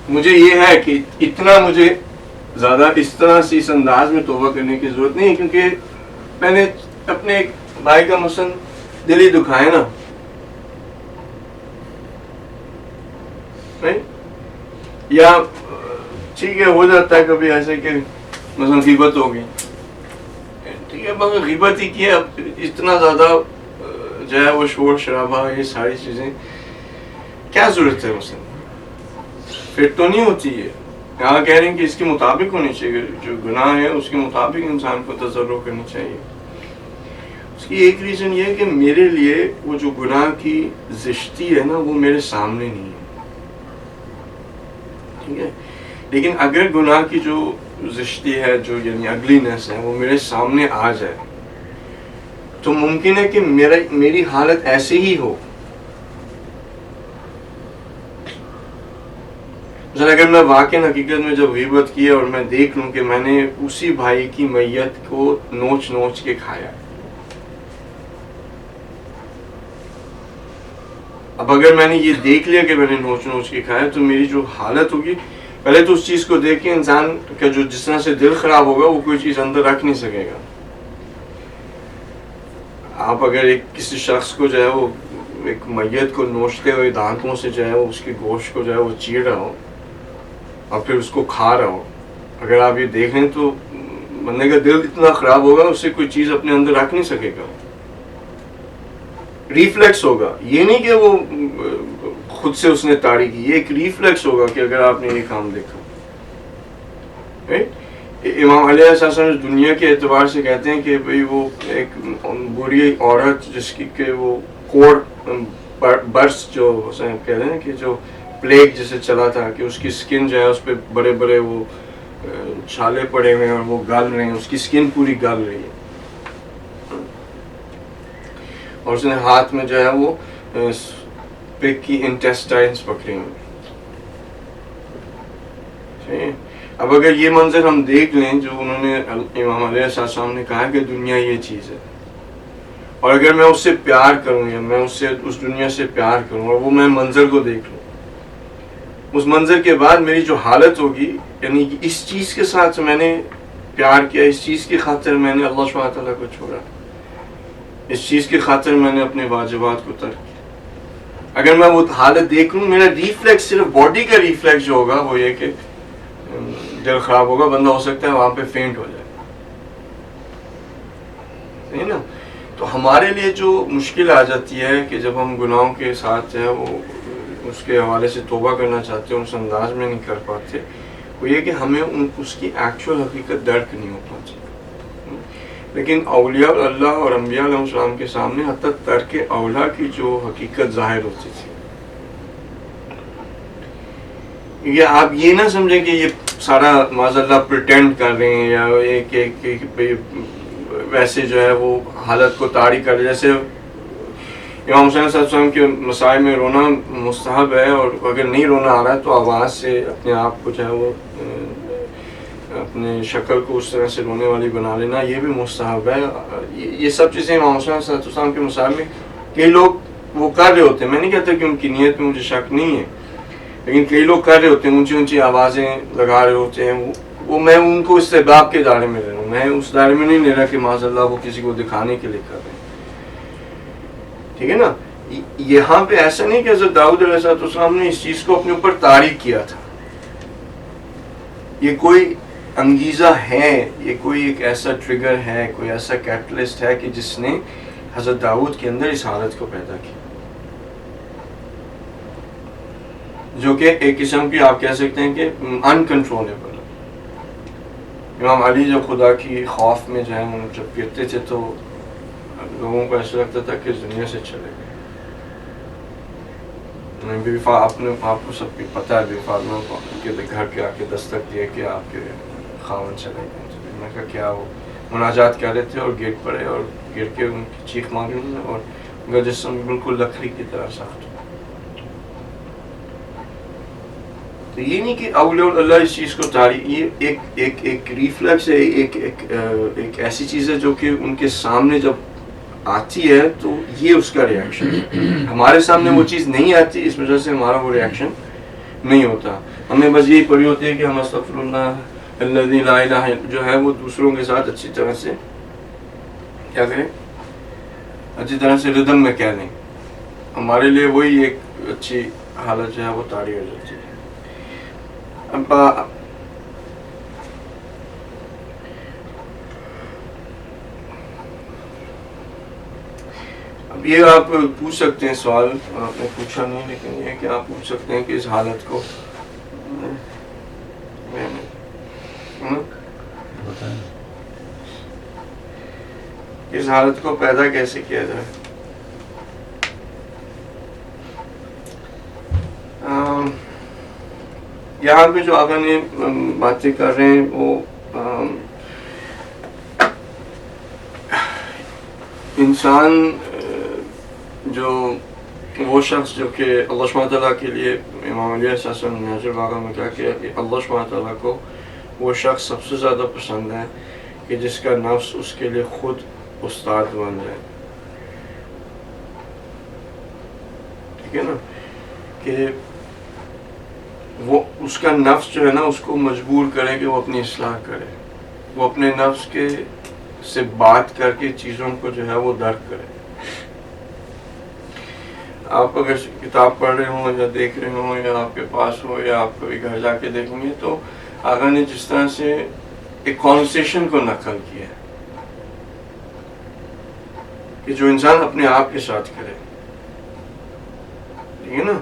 مجھے یہ ہے کہ اتنا مجھے زیادہ اس طرح سے اس انداز میں توبہ کرنے کی ضرورت نہیں ہے، کیونکہ میں نے اپنے ایک بھائی کا مثلاً دل ہی دکھایا نا، یا ٹھیک ہے ہو جاتا ہے کبھی ایسے کہ مثلاً غیبت ہو گئی، ٹھیک ہے مگر غیبت ہی کی ہے، اب اتنا زیادہ جو ہے وہ شور شرابہ یہ ساری چیزیں کیا ضرورت ہے؟ مثلاً پھر تو نہیں ہوتی ہے. یہاں کہہ رہے ہیں کہ اس کے مطابق ہونی چاہیے، جو گناہ ہے اس کے مطابق انسان کو تصرف کرنی چاہیے. اس کی ایک ریزن یہ ہے کہ میرے لیے وہ جو گناہ کی زشتی ہے نا وہ میرے سامنے نہیں ہے، ٹھیک ہے. لیکن اگر گناہ کی جو زشتی ہے، جو یعنی اگلینس ہے، وہ میرے سامنے آ جائے تو ممکن ہے کہ میری حالت ایسے ہی ہو. اگر میں واقع حقیقت میں جب غیبت کی اور میں دیکھ لوں کہ میں نے اسی بھائی کی میت کو نوچ نوچ کے کھایا، اب اگر میں نے یہ دیکھ لیا کہ میں نے نوچ نوچ کے کھایا تو میری جو حالت ہوگی، پہلے تو اس چیز کو دیکھ کے انسان کا جو جس طرح سے دل خراب ہوگا وہ کوئی چیز اندر رکھ نہیں سکے گا. آپ اگر کسی شخص کو جو ہے وہ ایک میت کو نوچتے ہوئے دانتوں سے جو ہے وہ اس کے گوشت کو جو ہے وہ چیر رہا ہو اور پھر اس کو کھا رہا ہو، اگر آپ یہ دیکھیں تو بندے کا دل اتنا خراب ہوگا اس سے کوئی چیز اپنے اندر رکھ نہیں سکے گا. ریفلیکس ہوگا، یہ نہیں کہ وہ خود سے اس نے تاڑی کی، یہ ایک ریفلیکس ہوگا کہ اگر آپ نے یہ کام دیکھا. امام علیہ السلام دنیا کے اعتبار سے کہتے ہیں کہ بھئی وہ ایک بری عورت جس کی کہ وہ کوڑ برس جو کہتے ہیں کہ جو پلیگ جسے چلا تھا کہ اس کی سکن جو ہے اس پہ بڑے بڑے وہ چھالے پڑے ہوئے ہیں اور وہ گل رہے ہیں، اس کی سکن پوری گل رہی ہے، اور اس نے ہاتھ میں جو ہے وہ پگ کی انٹیسٹائنز پکڑے ہوئے. اب اگر یہ منظر ہم دیکھ لیں جو انہوں نے امام علیہ السلام نے کہا کہ دنیا یہ چیز ہے، اور اگر میں اس سے پیار کروں یا میں اس دنیا سے پیار کروں اور وہ میں منظر کو دیکھ لوں، اس منظر کے بعد میری جو حالت ہوگی، یعنی اس چیز کے ساتھ میں نے پیار کیا، اس چیز کی خاطر میں نے اللہ سبحانہ تعالیٰ کو چھوڑا، اس چیز کی خاطر میں نے اپنے واجبات کو ترک کیا. اگر میں وہ حالت دیکھ لوں، میرا ریفلیکس صرف باڈی کا ریفلیکس جو ہوگا وہ یہ کہ دل خراب ہوگا، بندہ ہو سکتا ہے وہاں پہ فینٹ ہو جائے، صحیح نا. تو ہمارے لیے جو مشکل آ جاتی ہے کہ جب ہم گناہوں کے ساتھ ہیں وہ اس کے حوالے سے توبہ کرنا چاہتے ہیں، اس انداز میں نہیں کر پاتے، وہ یہ کہ ہمیں اس کی ایکچوئل حقیقت درک نہیں ہو پاتی. لیکن اولیاء اللہ اور انبیاء علیہ السلام کے سامنے حتی ترک اولا کی جو حقیقت ظاہر ہوتی تھی. یہ آپ یہ نہ سمجھیں کہ یہ سارا معاذ اللہ پریٹینڈ کر رہے ہیں یا ویسے جو ہے وہ حالت کو طاری کر رہے. جیسے امام حسین صلی اللہ علیہ وسلم کے مسائل میں رونا مستحب ہے، اور اگر نہیں رونا آ رہا ہے تو آواز سے اپنے آپ کو جو ہے وہ اپنے شکل کو اس طرح سے رونے والی بنا لینا یہ بھی مستحب ہے. یہ سب چیزیں امام حسین صلی اللہ علیہ وسلم کے مسائل میں کئی لوگ وہ کر رہے ہوتے ہیں. میں نہیں کہتا کہ ان کی نیت میں مجھے شک نہیں ہے، لیکن کئی لوگ کر رہے ہوتے ہیں، اونچی اونچی آوازیں لگا رہے ہوتے ہیں. وہ میں ان کو استحباب کے دائرے میں لے رہا ہوں، میں اس دائرے میں نہیں لے رہا کہ معاذ اللہ وہ کسی کو دکھانے کے لیے کر رہے ہیں، ٹھیک ہے نا. یہاں پہ ایسا نہیں کہ حضرت داؤد علیہ السلام نے اس چیز کو اپنے اوپر طاری کیا تھا. یہ کوئی انگیزہ ہے، یہ کوئی ایک ایسا ٹریگر ہے، کوئی ایسا کیٹلسٹ ہے کہ جس نے حضرت داؤد کے اندر اس حالت کو پیدا کیا. جو کہ ایک قسم کی آپ کہہ سکتے ہیں کہ انکنٹرولیبل ہے. امام علی جب خدا کی خوف میں جو ہے وہ جب گرتے تھے تو لوگوں کو ایسا لگتا تھا کہ دنیا سے چلے گئے. آپ کو سب کی پتہ ہے بے فاطمہ کو کے گھر کے آ کے دستک دیے کہ آپ کے خاوند چلے گئے. میں نے کہا کیا وہ مناجات کر رہے تھے اور گر پڑے اور گر کے ان کی چیخ ماری اور ان کا جسم بالکل لکڑی کی طرح سخت. تو یہ نہیں کہ اولیاء اللہ اس چیز کو یہ ایک ریفلیکس ہے, ایک ایسی چیز ہے جو کہ ان کے سامنے جب آتی ہے تو یہ اس کا ریئیکشن ہے. ہمارے سامنے وہ چیز نہیں آتی, اس وجہ سے ہمارا وہ ریئیکشن نہیں ہوتا. ہمیں بس یہی پڑھی ہوتی ہے کہ ہم استغفر اللہ الذی لا الہ جو ہے وہ دوسروں کے ساتھ اچھی طرح سے کیا کریں, اچھی طرح سے ردم میں کہہ لیں. ہمارے لیے وہی ایک اچھی حالت جو ہے وہ طاری ہو جاتی ہے. اب یہ آپ پوچھ سکتے ہیں سوال, آپ نے پوچھا نہیں لیکن یہ کہ آپ پوچھ سکتے ہیں کہ اس حالت کو اس حالت کو پیدا کیسے کیا جائے. یہاں پہ جو آقا نے باتیں کر رہے ہیں وہ انسان جو وہ شخص جو کہ اللہ سبحانہ تعالیٰ کے لیے امام علیہ السلام نے ناظر باغہ میں کہا کہ اللہ سبحانہ تعالیٰ کو وہ شخص سب سے زیادہ پسند ہے کہ جس کا نفس اس کے لیے خود استاد بن جائے. ٹھیک ہے نا, کہ وہ اس کا نفس جو ہے نا اس کو مجبور کرے کہ وہ اپنی اصلاح کرے, وہ اپنے نفس کے سے بات کر کے چیزوں کو جو ہے وہ درک کرے. آپ اگر کتاب پڑھ رہے ہوں یا دیکھ رہے ہوں یا آپ کے پاس ہو یا آپ کبھی گھر جا کے دیکھیں گے تو آقا نے جس طرح سے ایک کانورسیشن کو نقل کیا ہے کہ جو انسان اپنے آپ کے ساتھ کرے. ٹھیک ہے نا,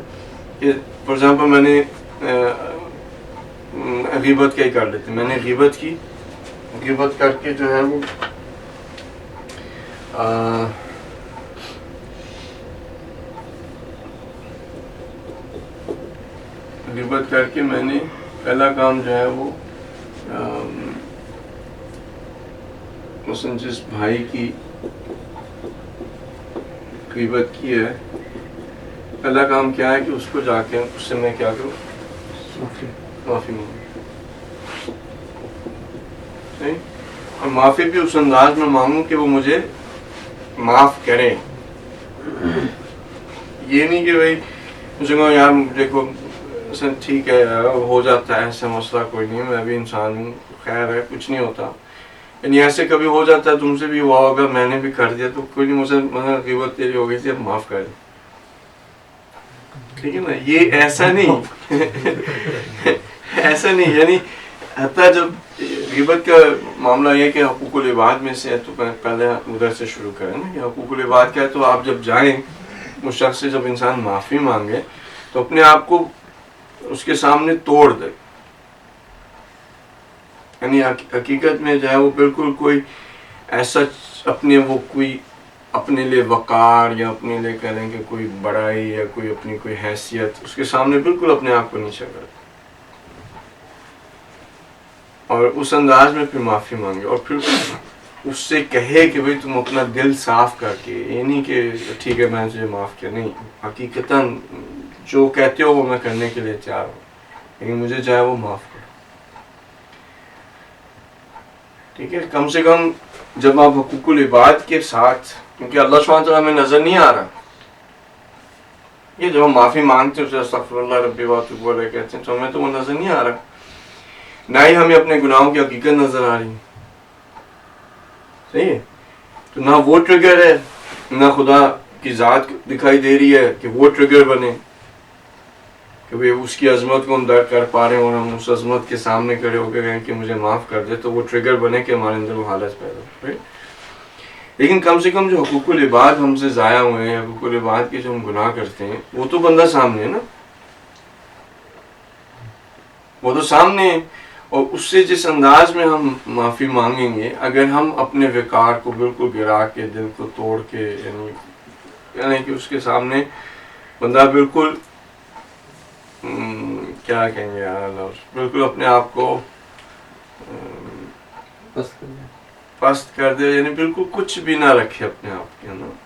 کہ فار ایگزامپل میں نے غیبت کا ہی کر لیتے, میں نے غیبت کی, غیبت کر کے جو ہے وہ غیبت کر کے میں نے پہلا کام جو ہے وہ مثلا جس بھائی کی غیبت کی ہے, پہلا کام کیا ہے کہ اس کو جا کے اس سے میں کیا کروں, معافی مانگوں. صحیح, اور معافی بھی اس انداز میں مانگوں کہ وہ مجھے معاف کرے. یہ نہیں کہ بھائی مجھے کہو یار دیکھو ٹھیک ہے ہو جاتا ہے ایسا مسئلہ, کوئی نہیں, میں بھی انسان ہوں, خیر ہے, کچھ نہیں ہوتا. یعنی ایسے کبھی ہو جاتا ہے, تم سے بھی ہوا ہوگا, میں نے بھی کر دیا تو کوئی نہیں, مجھے غیبت تیری ہو گئی تھی, اب معاف کر دیں. ٹھیک ہے نا, یہ ایسا نہیں ایسا نہیں. یعنی حتیٰ جب غیبت کا معاملہ یہ کہ حقوق العباد میں سے ہے تو پہلے ادھر سے شروع کریں نا کہ حقوق العباد کیا ہے. تو آپ جب جائیں اس شخص سے, جب انسان معافی مانگے تو اپنے آپ کو اس کے سامنے توڑ دے. یعنی حقیقت میں جو ہے وہ بالکل کوئی ایسا اپنے وہ کوئی اپنے لیے وقار یا اپنے لیے کہہ لیں کہ کوئی بڑائی یا کوئی اپنی کوئی حیثیت اس کے سامنے بالکل اپنے آپ کو نیچے کر دے اور اس انداز میں پھر معافی مانگے اور پھر اس سے کہے کہ بھئی تم اپنا دل صاف کر کے, یہ نہیں کہ ٹھیک ہے میں تجھے معاف کیا, نہیں, حقیقتاً جو کہتے ہو وہ میں کرنے کے لیے تیار ہوں, لیکن مجھے چاہے وہ معاف کرو. ٹھیک ہے, کم سے کم جب آپ حقوق العباد کے ساتھ, کیونکہ اللہ سبحانہ وتعالیٰ ہمیں نظر نہیں آ رہا, یہ جب ہم معافی مانگتے ہیں استغفر اللہ ربی واتوب الیہ کہتے ہیں تو ہمیں تو وہ نظر نہیں آ رہا, نہ ہی ہمیں اپنے گناہوں کی حقیقت نظر آ رہی ہے. صحیح ہے, تو نہ وہ ٹریگر ہے, نہ خدا کی ذات دکھائی دے رہی ہے کہ وہ ٹریگر بنے کہ بھئی اس کی عظمت کو ہم درک کر پا رہے ہیں اور ہم اس عظمت کے سامنے کھڑے ہو کے کہیں کہ مجھے معاف کر دے, تو وہ ٹریگر بنے کہ ہمارے اندر وہ حالت پیدا ہو. لیکن کم سے کم جو حقوق العباد ہم سے ضائع ہوئے ہیں, حقوق العباد کے جو ہم گناہ کرتے ہیں, وہ تو بندہ سامنے ہے نا. وہ تو سامنے ہے. اور اس سے جس انداز میں ہم معافی مانگیں گے, اگر ہم اپنے وقار کو بالکل گرا کے, دل کو توڑ کے, یعنی کہ اس کے سامنے بندہ بالکل کیا کہیں گے یار, بالکل اپنے آپ کو پست کر دے, یعنی بالکل کچھ بھی نہ رکھے اپنے آپ کے اندر.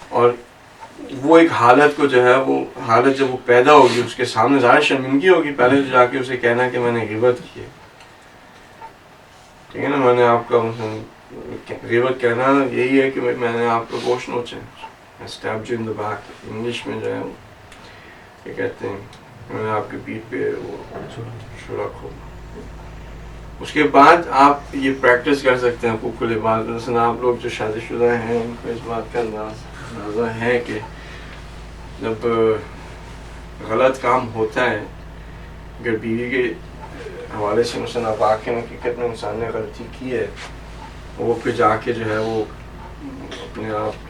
اور وہ ایک حالت کو جو ہے, وہ حالت جب وہ پیدا ہوگی اس کے سامنے, ظاہر شرمندگی ہوگی پہلے تو جا کے اسے کہنا کہ میں نے غیبت کی ہے, ٹھیک ہے نا, میں نے آپ کا غیبت کہنا یہی ہے کہ میں نے آپ کا گوشت نوچا ہے, اسٹیپ جو ان دا بیک, انگلش میں جو ہے وہ کیا کہتے ہیں, میں نے آپ کے پیٹھ پہ وہ چھڑا کھولا. اس کے بعد آپ یہ پریکٹس کر سکتے ہیں حقوق العباد. مثلا آپ لوگ جو شادی شدہ ہیں ان کو اس بات کا اندازہ ہے کہ جب غلط کام ہوتا ہے, اگر بیوی کے حوالے سے مثلا واقعی حقیقت میں انسان نے غلطی کی ہے, وہ پھر جا کے جو ہے وہ اپنے آپ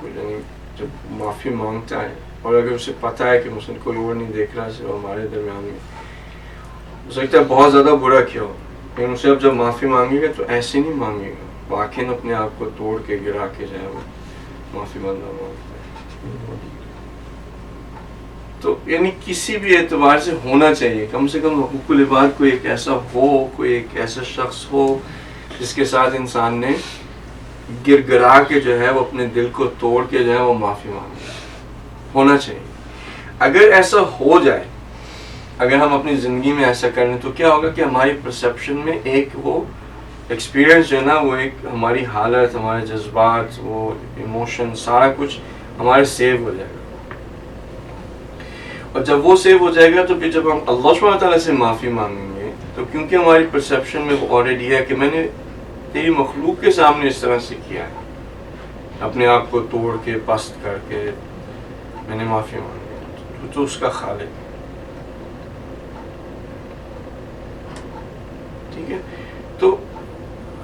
کو یعنی جب معافی مانگتا ہے, اور اگر اسے پتہ ہے کہ مثلا کوئی اور نہیں دیکھ رہا صرف ہمارے درمیان میں, ہو سکتا ہے بہت زیادہ برا کیا ہو, لیکن اسے اب جب معافی مانگے گا تو ایسے نہیں مانگے گا, واقعی اپنے آپ کو توڑ کے گرا کے جو ہے وہ معافی مانگتا ہے. تو یعنی کسی بھی اعتبار سے ہونا چاہیے, کم سے کم حقوق العباد کوئی ایک ایسا ہو, کوئی ایک ایسا شخص ہو جس کے ساتھ انسان نے گر گرا کے جو ہے وہ اپنے دل کو توڑ کے جو ہے وہ معافی مانگے, ہونا چاہیے. اگر ایسا ہو جائے, اگر ہم اپنی زندگی میں ایسا کریں تو کیا ہوگا کہ ہماری پرسیپشن میں ایک وہ ایکسپیرئنس جو ہے نا, وہ ایک ہماری حالت, ہمارے جذبات, وہ ایموشن, سارا کچھ ہمارے سیو ہو جائے گا. اور جب وہ سیو ہو جائے گا تو پھر جب ہم اللہ سبحانہ تعالیٰ سے معافی مانگیں گے تو کیونکہ ہماری پرسیپشن میں وہ آلریڈی ہے کہ میں نے تیری مخلوق کے سامنے اس طرح سے کیا ہے, اپنے آپ کو توڑ کے پست کر کے میں نے معافی مانگی, تو اس کا خالق ہے. ٹھیک ہے, تو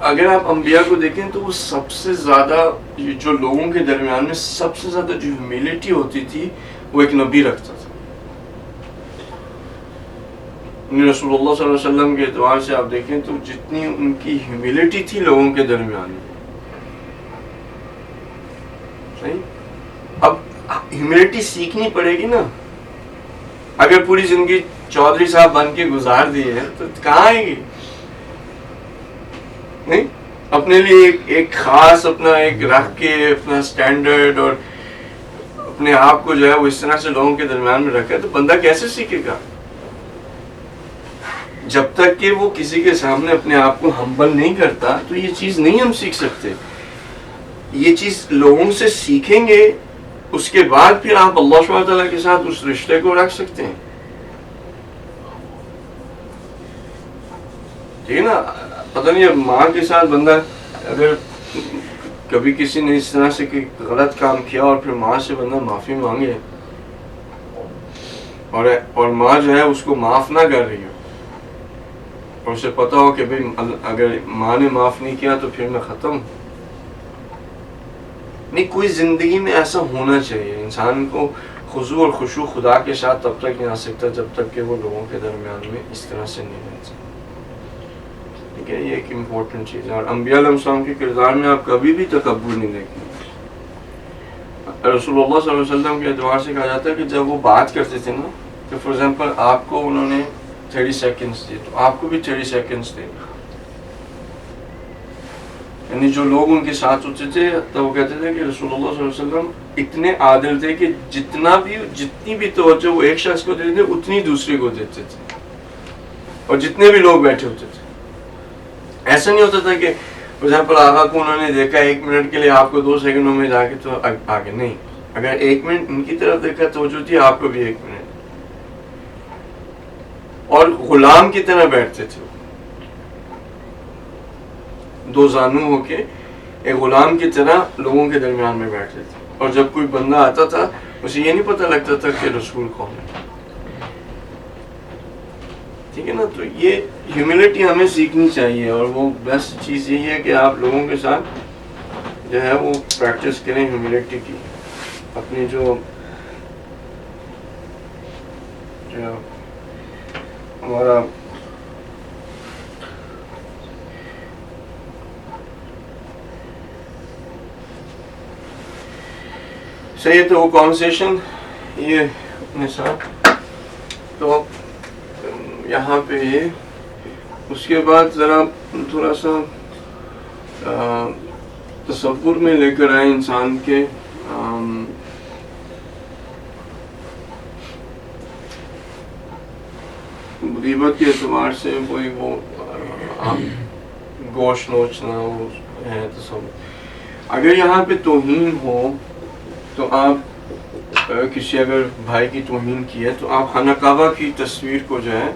اگر آپ انبیاء کو دیکھیں تو وہ سب سے زیادہ جو لوگوں کے درمیان میں سب سے زیادہ جو ہیوملٹی ہوتی تھی وہ ایک نبی رکھتا تھا. رسول اللہ صلی اللہ علیہ وسلم کے اعتبار سے آپ دیکھیں تو جتنی ان کی ہیوملٹی تھی لوگوں کے درمیان میں, صحیح, اب ہیوملٹی سیکھنی پڑے گی نا. اگر پوری زندگی چودھری صاحب بن کے گزار دی ہے تو کہاں آئے گی, نہیں, اپنے لیے ایک خاص اپنا ایک رکھ کے اپنا سٹینڈرڈ اور اپنے آپ کو جو ہے وہ اس طرح سے لوگوں کے درمیان میں رکھا ہے, تو بندہ کیسے سیکھے گا جب تک کہ وہ کسی کے سامنے اپنے آپ کو ہمبل نہیں کرتا. تو یہ چیز نہیں ہم سیکھ سکتے, یہ چیز لوگوں سے سیکھیں گے, اس کے بعد پھر آپ اللہ سبحانہ تعالیٰ کے ساتھ اس رشتے کو رکھ سکتے ہیں. ٹھیک ہے نا, پتہ نہیں اب ماں کے ساتھ بندہ اگر کبھی کسی نے اس طرح سے کوئی غلط کام کیا اور پھر ماں سے بندہ معافی مانگے اور ماں جو ہے اس کو معاف نہ کر رہی ہو, اور اسے پتہ ہو کہ بھئی اگر ماں نے معاف نہیں کیا تو پھر میں ختم. نہیں, کوئی زندگی میں ایسا ہونا چاہیے. انسان کو خضوع اور خشوع خدا کے ساتھ تب تک نہیں آ سکتا جب تک کہ وہ لوگوں کے درمیان میں اس طرح سے نہیں رہتا. ٹھیک ہے, یہ ایک امپورٹنٹ چیز ہے. اور انبیاء علیہ السلام کے کردار میں آپ کبھی بھی تکبر نہیں دیکھیں. رسول اللہ صلی اللہ علیہ وسلم کے اعتبار سے کہا جاتا ہے کہ جب وہ بات کرتے تھے نا, کہ فار ایگزامپل آپ کو انہوں نے 30 سیکنڈز دیے تو آپ کو بھی 30 سیکنڈز دے. یعنی جو لوگ ان کے ساتھ ہوتے تھے تو وہ کہتے تھے کہ رسول اللہ صلی اللہ علیہ وسلم اتنے عادل تھے کہ جتنی بھی توجہ وہ ایک شخص کو دیتے تھے اتنی دوسرے کو دیتے تھے, اور جتنے بھی لوگ بیٹھے ہوتے تھے. ایسا نہیں ہوتا تھا کہ فار ایگزامپل آقا کو انہوں نے دیکھا 1 منٹ کے لیے, آپ کو 2 سیکنڈوں میں جا کے تو آگے نہیں. اگر 1 منٹ ان کی طرف دیکھا توجہ تھی, آپ کو بھی 1 منٹ. اور غلام کی طرح بیٹھتے تھے, 2 زانو ہو کے ایک غلام کی طرح لوگوں کے درمیان میں بیٹھتے تھے. اور جب کوئی بندہ آتا تھا اسے یہ نہیں پتہ لگتا تھا کہ رسول کون ہے. ٹھیک ہے نا, تو یہ ہیوملٹی ہمیں سیکھنی چاہیے. اور وہ بیسٹ چیز یہی ہے کہ آپ لوگوں کے ساتھ جو ہے وہ پریکٹس کریں ہیوملٹی کی. اپنی جو ہمارا صحیح ہے. تو وہ کانورسیشن یہ اپنے ساتھ تو یہاں پہ یہ اس کے بعد ذرا تھوڑا سا تصور میں لے کر آئے انسان کے غیبت کے اعتبار سے کوئی وہ گوشت نوچنا وہ ہے تصور. اگر یہاں پہ توہین ہو تو آپ کسی اگر بھائی کی توہین کی ہے تو آپ خانہ کعبہ کی تصویر کو جو ہے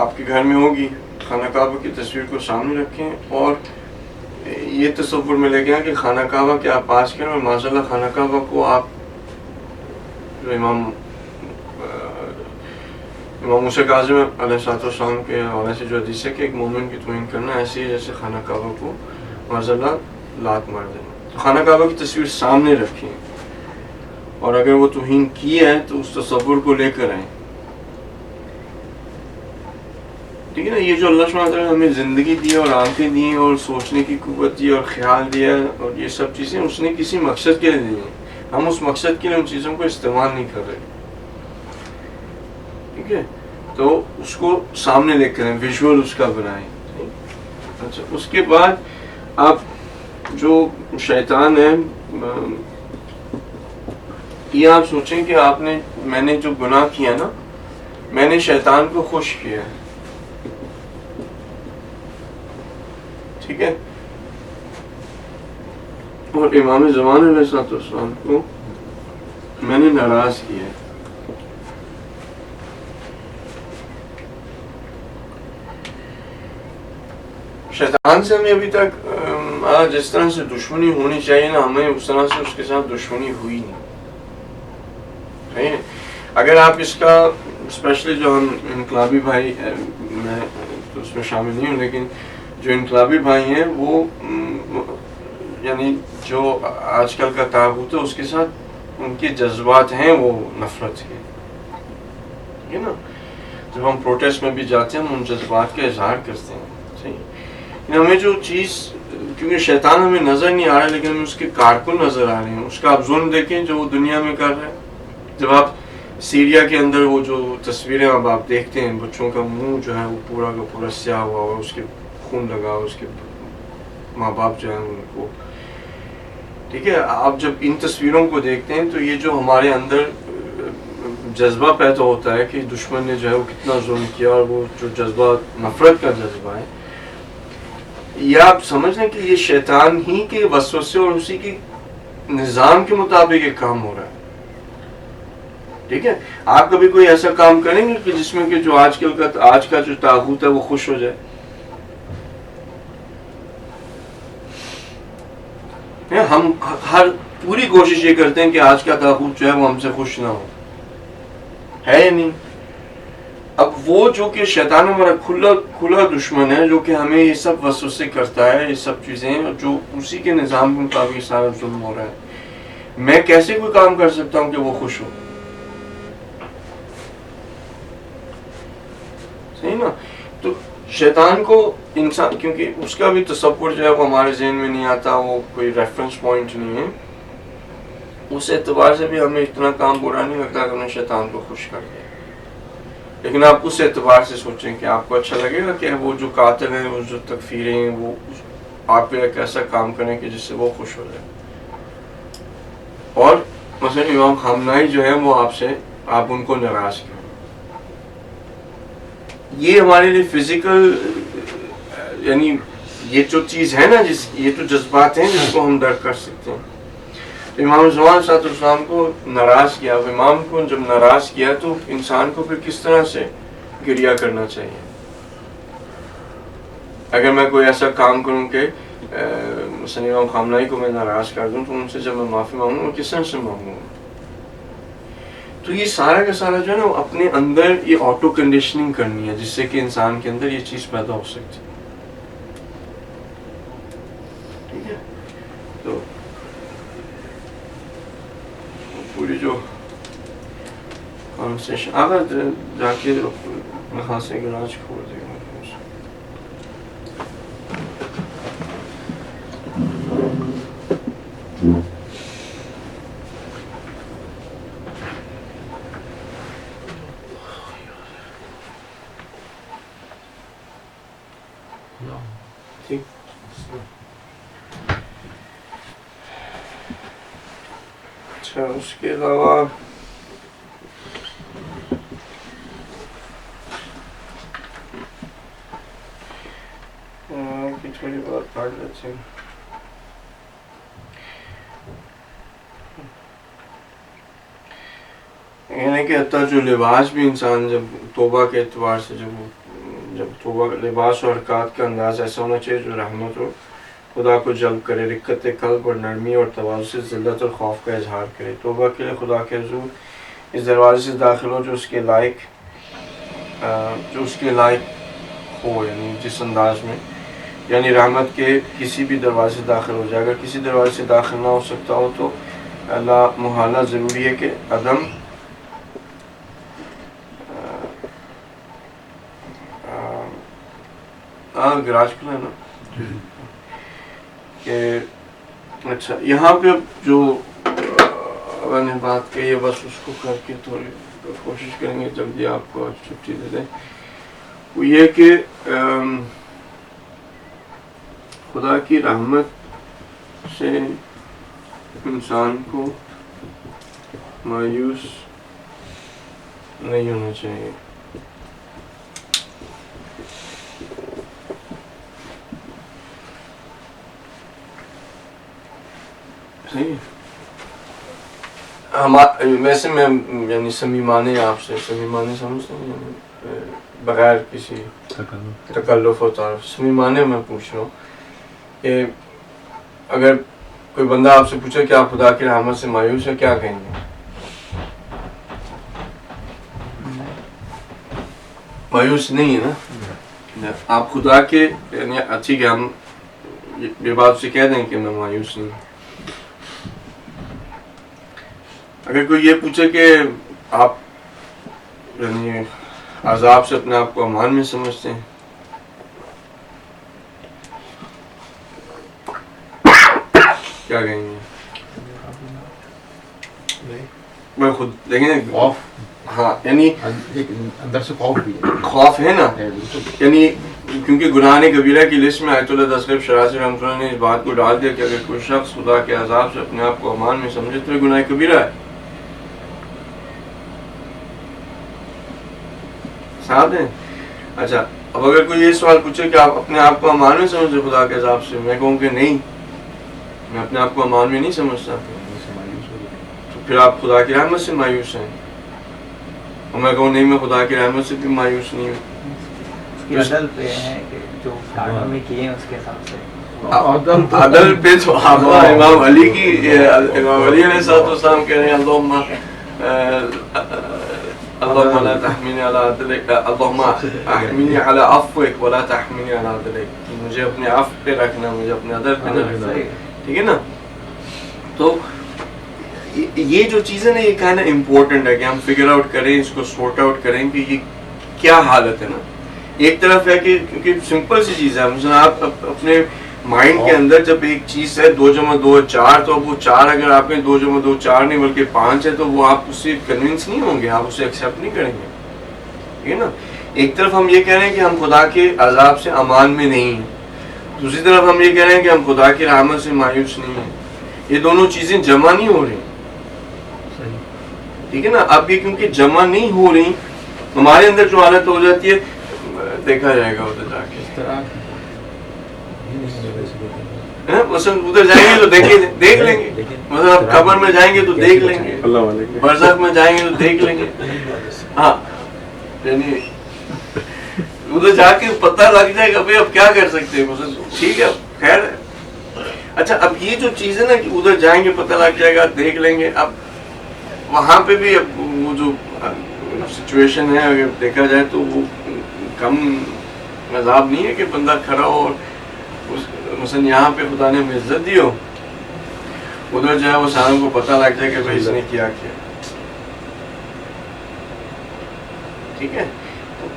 آپ کے گھر میں ہوگی, خانہ کعبہ کی تصویر کو سامنے رکھیں اور یہ تصور میں لے گیا کہ خانہ کعبہ کے آپ پاس کریں اور ماشاء اللہ خانہ کعبہ کو آپ جو امام موسیٰ کاظم علیہ السلام کے حوالے سے جو حدیث ہے کہ ایک مومن کی توہین کرنا ایسے ہی جیسے خانہ کعبہ کو ماشاء اللہ لات مار دینا. تو خانہ کعبہ کی تصویر سامنے رکھیں اور اگر وہ توہین کی ہے تو اس تصور کو لے کر آئیں. ٹھیک ہے نا. یہ جو اللہ سبحانہ وتعالیٰ نے ہمیں زندگی دی اور آنکھیں دی اور سوچنے کی قوت دی اور خیال دیا اور یہ سب چیزیں اس نے کسی مقصد کے لیے دی ہیں. ہم اس مقصد کے لیے ان چیزوں کو استعمال نہیں کر رہے. ٹھیک ہے. تو اس کو سامنے لے کر ویژول اس کا بنائیں. اچھا اس کے بعد آپ جو شیطان ہے یہ آپ سوچیں کہ میں نے جو گناہ کیا نا میں نے شیطان کو خوش کیا ہے. ٹھیک ہے. اور امام زمان علیہ السلام کو میں نے ناراض کیا ہے. شیطان سے ہمیں ابھی تک جس طرح سے دشمنی ہونی چاہیے نا ہمیں اس طرح سے اس کے ساتھ دشمنی ہوئی نہیں. اگر آپ اس کا اسپیشلی جو ہم انقلابی بھائی میں تو اس میں شامل نہیں ہوں لیکن جو انقلابی بھائی ہیں وہ یعنی جو آج کل کا طاغوت ہے اس کے ساتھ ان کے جذبات ہیں وہ نفرت کے. ٹھیک ہے نا. جب ہم پروٹیسٹ میں بھی جاتے ہیں ہم ان جذبات کا اظہار کرتے ہیں. صحیح. ہمیں جو چیز کیونکہ شیطان ہمیں نظر نہیں آ رہا لیکن ہمیں اس کے کارکن نظر آ رہے ہیں. اس کا آپ ظلم دیکھیں جو وہ دنیا میں کر رہے ہیں. جب آپ سیریا کے اندر وہ جو تصویریں اب آپ دیکھتے ہیں بچوں کا منہ جو ہے وہ پورا کا پورا سیاہ ہوا ہوا اس کے خون لگا اس کے ماں باپ جو ہیں ان کو. ٹھیک ہے. آپ جب ان تصویروں کو دیکھتے ہیں تو یہ جو ہمارے اندر جذبہ پیدا ہوتا ہے کہ دشمن نے جو ہے وہ کتنا ظلم کیا اور وہ جو جذبہ نفرت کا جذبہ ہے یہ آپ سمجھ لیں کہ یہ شیطان ہی کے وسوسے اور اسی کی نظام کے مطابق یہ کام ہو رہا ہے. ٹھیک ہے. آپ کبھی کوئی ایسا کام کریں گے کہ جس میں کہ جو آج کا جو طاغوت ہے وہ خوش ہو جائے؟ ہم ہر پوری کوشش یہ کرتے ہیں کہ آج کا طاغوت جو ہے وہ ہم سے خوش نہ ہو. ہے یا نہیں؟ اب وہ جو کہ شیطان ہمارا کھلا دشمن ہے جو کہ ہمیں یہ سب وسوسے کرتا ہے یہ سب چیزیں جو اسی کے نظام کے مطابق سارا ظلم ہو رہا ہے. میں کیسے کوئی کام کر سکتا ہوں کہ وہ خوش ہو؟ صحیح نا. تو شیطان کو انسان کیونکہ اس کا بھی تصور جو ہے وہ ہمارے ذہن میں نہیں آتا وہ کوئی ریفرنس پوائنٹ نہیں ہے. اس اعتبار سے بھی ہمیں اتنا کام برا نہیں لگتا کہ ہم نے شیطان کو خوش کر دیا. لیکن آپ اس اعتبار سے سوچیں کہ آپ کو اچھا لگے گا کہ وہ جو قاتل ہیں وہ جو تکفیریں ہیں وہ آپ پہ ایک ایسا کام کریں کہ جس سے وہ خوش ہو جائے. اور مثلا امام خامنہئی جو ہے وہ آپ ان کو ناراض کریں. یہ ہمارے لیے فزیکل یعنی یہ جو چیز ہے نا یہ جو جذبات ہیں جس کو ہم درک کر سکتے ہیں. امام زمان صلی اللہ علیہ وسلم کو ناراض کیا. امام کو جب ناراض کیا تو انسان کو پھر کس طرح سے گریہ کرنا چاہیے؟ اگر میں کوئی ایسا کام کروں کہ مثلا امام خامنہئی کو میں ناراض کر دوں تو ان سے جب میں معافی مانگوں کس طرح سے مانگوں؟ تو یہ سارا کا سارا جو ہے نا اپنے اندر یہ آٹو کنڈیشننگ کرنی ہے جس سے کہ انسان کے اندر یہ چیز پیدا ہو سکتی ہے. ٹھیک ہے. تو پوری جو اسٹیشن اگر جا کے وہاں سے گراج کھول دے گا. ٹھیک. اچھا اس کے علاوہ تھوڑی بات پڑھ لیتے ہیں. یعنی کہ حتیٰ جو لباس بھی انسان جب توبہ کے اعتبار سے جب توبہ لباس و حرکات کا انداز ایسا ہونا چاہیے جو رحمت اور خدا کو جلب کرے، رقت قلب اور نرمی اور تواضع سے ذلت اور خوف کا اظہار کرے. توبہ کے لیے خدا کے حضور اس دروازے سے داخل ہو جو اس کے لائق ہو، یعنی جس انداز میں، یعنی رحمت کے کسی بھی دروازے سے داخل ہو جائے. اگر کسی دروازے سے داخل نہ ہو سکتا ہو تو اللہ محالہ ضروری ہے کہ عدم گراج کھلا ہے نا کہ اچھا یہاں پہ جو میں نے بات کہی ہے بس اس کو کر کے تھوڑی کوشش کریں گے جلدی آپ کو چھٹی دے دیں. وہ یہ کہ خدا کی رحمت سے انسان کو مایوس نہیں ہونا چاہیے. ویسے میں یعنی صمیمانے آپ سے صمیمانے سمجھتے ہیں یعنی بغیر کسی تکلف و تعارف صمیمانے میں پوچھ رہا ہوں کہ اگر کوئی بندہ آپ سے پوچھے کہ آپ خدا کی رحمت سے مایوس ہیں کیا کہیں گے؟ مایوس نہیں ہے نا آپ خدا کے یعنی اچھی کہ ہم یہ بات سے کہہ دیں کہ میں مایوس نہیں ہوں. اگر کوئی یہ پوچھے کہ آپ یعنی عذاب سے اپنے آپ کو امان میں سمجھتے ہیں کیا کہیں گے؟ میں خود دیکھیں ہاں یعنی اندر سے خوف ہے نا یعنی کیونکہ گناہ کبیرہ کی لسٹ میں آیت اللہ تسلیف شرازی رحمۃ اللہ نے اس بات کو ڈال دیا کہ اگر کوئی شخص خدا کے عذاب سے اپنے آپ کو امان میں سمجھے تو یہ گناہ کبیرہ ہے. ساتھ ہیں. اچھا اب اگر کوئی یہ سوال پوچھے کہ آپ اپنے آپ کو امان میں سمجھتے خدا کے عذاب سے، میں کہوں کہ نہیں، میں اپنے آپ کو امان میں نہیں سمجھتا، تو پھر آپ خدا کی رحمت سے مایوس ہیں. اور میں کہوں نہیں میں خدا کی رحمت سے بھی مایوس نہیں ہوں. عدل پہ ہے کہ جو کارنامے میں کیے ہیں اس کے حساب سے عدل پہ تو آپ امام علی کی امام علی علیہ السلام کہہ رہے ہیں اللهم لا تحملني على عدلك اللهم احملني على عفوك ولا تحملني على عدلك، مجھے اپنے عفو پہ رکھنا، مجھے اپنے عدل پہ نہ رکھنا. ٹھیک ہے نا؟ تو یہ جو چیزیں نا یہ کہنا امپورٹنٹ ہے کہ ہم فگر آؤٹ کریں، اس کو سورٹ آؤٹ کریں کہ یہ کیا حالت ہے نا. ایک طرف ہے کہ کیونکہ سمپل سی چیز ہے، مثلا آپ اپنے مائنڈ کے اندر جب ایک چیز ہے 2 + 2 = 4 تو وہ 4 اگر آپ کے 2 + 2 4 نہیں بلکہ 5 ہے تو وہ آپ اس سے کنونس نہیں ہوں گے، آپ اسے ایکسیپٹ نہیں کریں گے. ٹھیک ہے نا؟ ایک طرف ہم یہ کہہ رہے ہیں کہ ہم خدا کے عذاب سے امان میں نہیں ہیں، دوسری طرف ہم یہ کہہ رہے ہیں کہ ہم خدا کی رحمت سے مایوس نہیں ہیں. یہ دونوں چیزیں جمع نہیں ہو رہی. ٹھیک ہے نا؟ اب یہ کیونکہ جمع نہیں ہو رہی ہمارے اندر جو حالت ہو جاتی ہے دیکھا جائے گا ادھر جا کے. مثلا ادھر جائیں گے تو دیکھ لیں گے، مثلا قبر میں جائیں گے تو دیکھ لیں گے، برزخ میں جائیں گے تو دیکھ لیں گے. ہاں یعنی ادھر جا کے پتہ لگ جائے گا بھائی اب کیا کر سکتے ہیں. مثلا ٹھیک ہے خیر ہے. اچھا اب یہ جو چیز ہے نا کہ ادھر جائیں گے پتہ لگ جائے گا، دیکھ لیں گے، اب وہاں پہ بھی اب وہ جو سچویشن ہے اگر دیکھا جائے تو وہ کم عذاب نہیں ہے کہ بندہ کھڑا ہو اور مثلا یہاں پہ خدا نے ہمیں عزت دی ہو، ادھر جو ہے وہ ساروں کو پتہ لگ جائے کہ بھائی اس نے کیا کیا. ٹھیک ہے.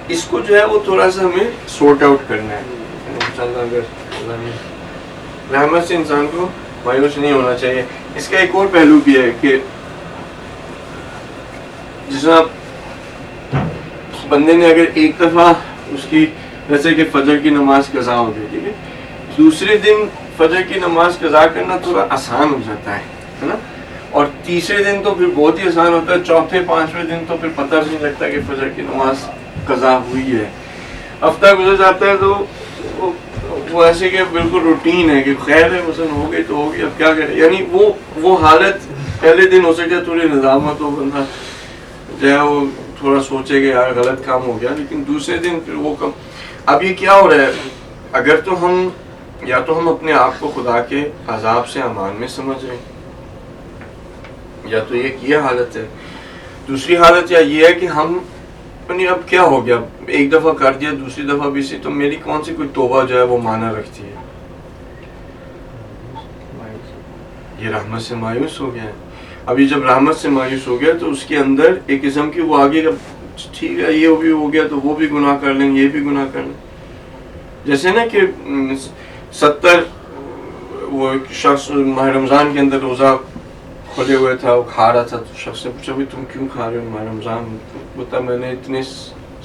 اس کو جو ہے وہ تھوڑا سا ہمیں سورٹ آؤٹ کرنا ہے. انشاءاللہ اگر اللہ نے رحمت سے انسان کو مایوس نہیں ہونا چاہیے. اس کا ایک اور پہلو بھی ہے کہ جس طرح بندے نے اگر ایک دفعہ اس کی جیسے کہ فجر کی نماز قضا ہو گئی, ٹھیک ہے, دوسرے دن فجر کی نماز قضا کرنا تھوڑا آسان ہو جاتا ہے نا, اور تیسرے دن تو پھر بہت ہی آسان ہوتا ہے, چوتھے پانچویں دن تو پھر پتہ نہیں لگتا کہ فجر کی نماز قضا ہوئی ہے. ہفتہ گزر جاتا ہے تو وہ ایسے کہ بالکل روٹین ہے کہ خیر ہے مثلا ہو گئی تو ہو گئی, اب کیا کریں. یعنی وہ حالت پہلے دن ہو سکے تھوڑی نظامت ہو, بندہ جو ہے وہ تھوڑا سوچے کہ یار غلط کام ہو گیا, لیکن دوسرے دن پھر وہ کم. اب یہ کیا ہو رہا ہے, اگر تو ہم یا تو ہم اپنے آپ کو خدا کے عذاب سے امان میں سمجھ رہے ہیں, یا تو یہ حالت ہے. دوسری حالت یا یہ ہے کہ ہم اب کیا ہو گیا, ایک دفعہ کر دیا, دوسری دفعہ بھی سی, تو میری کون سی کوئی توبہ جو ہے وہ معنی رکھتی ہے. یہ رحمت سے مایوس ہو گیا ہے. ابھی جب رحمت سے مایوس ہو گیا تو اس کے اندر ایک قسم کی وہ آگے ٹھیک ہے یہ بھی ہو گیا تو وہ بھی گناہ کر لیں, یہ بھی گناہ کر لیں. جیسے نا کہ 70 وہ ایک شخص ماہ رمضان کے اندر روزہ کھولے ہوئے تھا, وہ کھا رہا تھا, تو شخص نے پوچھا بھی تم کیوں کھا رہے ہو ماہ رمضان؟ بتا میں نے اتنے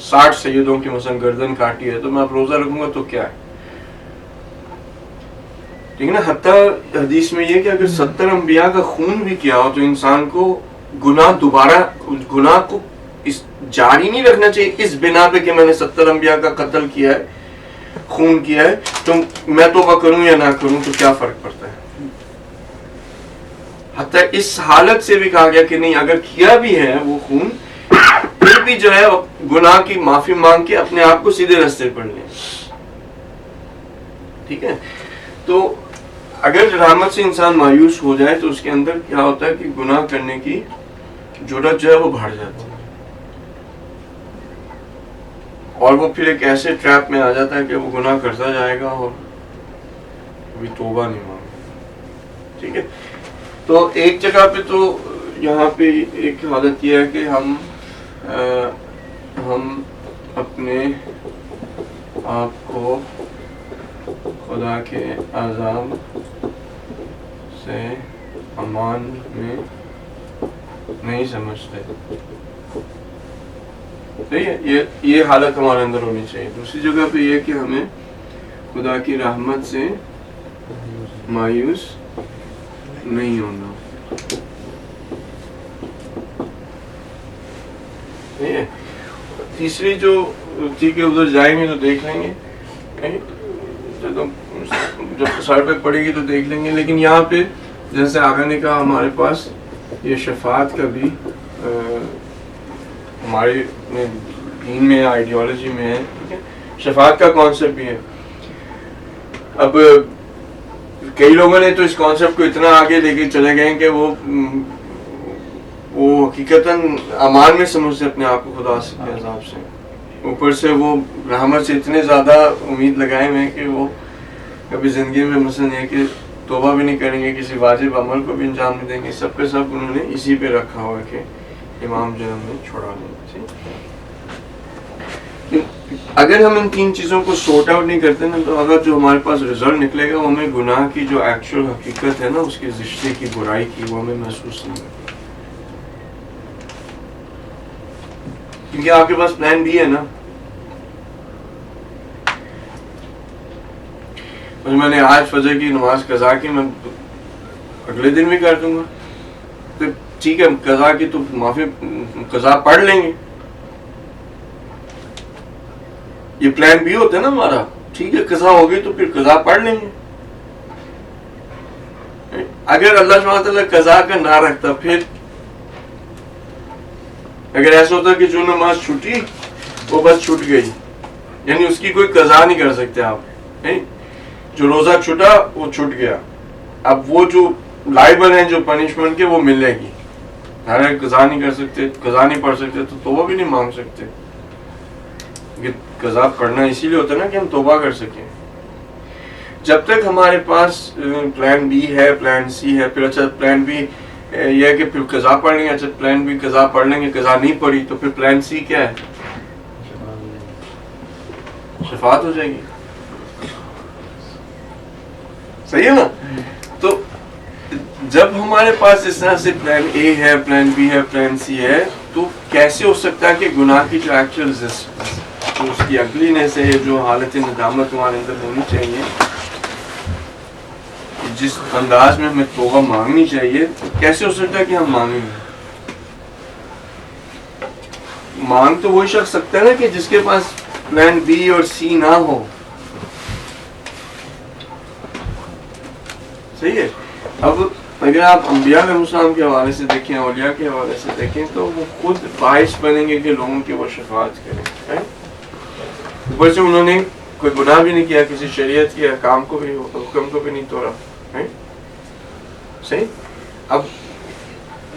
60 سیدوں کی مثلا گردن کاٹی ہے تو میں اب روزہ رکھوں گا تو کیا ہے, ٹھیک ہے نا. حتیٰ حدیث میں یہ کہ اگر 70 انبیاء کا خون بھی کیا ہو تو انسان کو گناہ کو جاری نہیں رکھنا چاہیے اس بنا پہ کہ میں نے 70 انبیاء کا قتل کیا ہے, خون کیا ہے, تو میں توبہ کروں یا نہ کروں تو کیا فرق پڑتا ہے. حتیٰ اس حالت سے بھی کہا گیا کہ نہیں, اگر کیا بھی ہے وہ خون پھر بھی جو ہے گناہ کی معافی مانگ کے اپنے آپ کو سیدھے راستے پر لیں. ٹھیک ہے, تو اگر رحمت سے انسان مایوس ہو جائے تو اس کے اندر کیا ہوتا ہے کہ گناہ کرنے کی جرات جو ہے وہ بڑھ جاتی ہے, اور وہ پھر ایک ایسے ٹریپ میں آ جاتا ہے کہ وہ گناہ کرتا جائے گا اور کبھی توبہ نہیں مانگے. ٹھیک ہے, تو ایک جگہ پہ تو یہاں پہ ایک حالت یہ ہے کہ ہم اپنے آپ کو خدا کے عذاب سے امان میں نہیں سمجھتے. صحیح ہے, یہ حالت ہمارے اندر ہونی چاہیے. دوسری جگہ پہ یہ کہ ہمیں خدا کی رحمت سے مایوس نہیں ہونا. صحیح ہے. تیسری جو ٹھیک ہے ادھر جائیں گے تو دیکھ لیں گے, جب سر پہ پڑے گی تو دیکھ لیں گے. لیکن یہاں پہ جیسے آگے نے کہا ہمارے پاس یہ شفاعت کا بھی ہمارے دین میں آئیڈیالوجی میں ہے. ٹھیک ہے, شفاعت کا کانسیپٹ بھی ہے. اب کئی لوگوں نے تو اس کانسیپٹ کو اتنا آگے لے کے چلے گئے کہ وہ حقیقتاً امان میں سمجھتے اپنے آپ کو خدا کے عذاب سے. اوپر سے وہ رحمت سے اتنے زیادہ امید لگائے ہوئے کہ وہ کبھی زندگی میں مثلا یہ کہ توبہ بھی نہیں کریں گے, کسی واجب عمل کو بھی انجام نہیں دیں گے. سب کے سب انہوں نے اسی پہ رکھا ہوا کہ امام جو ہمیں چھوڑا دیں. اگر ہم ان 3 چیزوں کو سورٹ آؤٹ نہیں کرتے نا تو اگر جو ہمارے پاس رزلٹ نکلے گا وہ ہمیں گناہ کی جو ایکچوئل حقیقت ہے نا اس کے رشتے کی برائی کی وہ ہمیں محسوس نہیں ہوتی. کیونکہ آپ کے پاس پلان بھی ہے نا. میں نے آج فجر کی نماز قضا کی, میں اگلے دن بھی کر دوں گا. تو ٹھیک ہے قضا کی تو معافی قضا پڑھ لیں گے, یہ پلان بھی ہوتا ہے نا ہمارا. ٹھیک ہے قضا ہوگی تو پھر قضا پڑھ لیں گے. اگر اللہ سبحانہ تعالیٰ قضا کا نہ رکھتا, پھر اگر ایسا ہوتا کہ جو نماز چھوٹی وہ بس چھوٹ گئی, یعنی اس کی کوئی قضا نہیں کر سکتے آپ. جو روزہ چھوٹا وہ چھوٹ گیا, اب وہ جو لائبل ہیں جو پنشمنٹ کے وہ ملے گی. قضا نہیں کر سکتے, قضا نہیں پڑھ سکتے تو توبہ بھی نہیں مانگ سکتے. قضا پڑھنا اسی لیے ہوتا ہے نا کہ ہم توبہ کر سکیں. جب تک ہمارے پاس پلان بی ہے, پلان سی ہے, پھر اچھا پلان بی یہ ہے کہ پھر قضا پڑھ لیں گے, اچھا پلان بی قضا پڑھ لیں گے, قضا نہیں پڑھی تو پھر پلان سی کیا ہے, شفاعت ہو جائے گی. صحیح ہے نا؟ تو جب ہمارے پاس اس طرح سے پلان اے ہے، پلان بی ہے، پلان سی ہے، تو کیسے ہو سکتا ہے کہ گناہ کی جو ایکچوئل جو اس کی اگلینس ہے، جو حالت ندامت ہمارے اندر ہونی چاہیے، جس انداز میں ہمیں توبہ مانگنی چاہیے، کیسے ہو سکتا ہے کہ ہم مانگیں گے؟ مانگ تو وہی شخص سکتا ہے نا کہ جس کے پاس پلان بی اور سی نہ ہو. صحیح ہے. اب اگر آپ انبیاء علیہ السلام کے حوالے سے دیکھیں، اولیاء کے حوالے سے دیکھیں، تو وہ خود باعث بنیں گے کہ لوگوں کی وہ شفاعت کریں. اوپر سے انہوں نے کوئی گناہ بھی نہیں کیا، کسی شریعت کے حکم کو بھی نہیں توڑا. صحیح. اب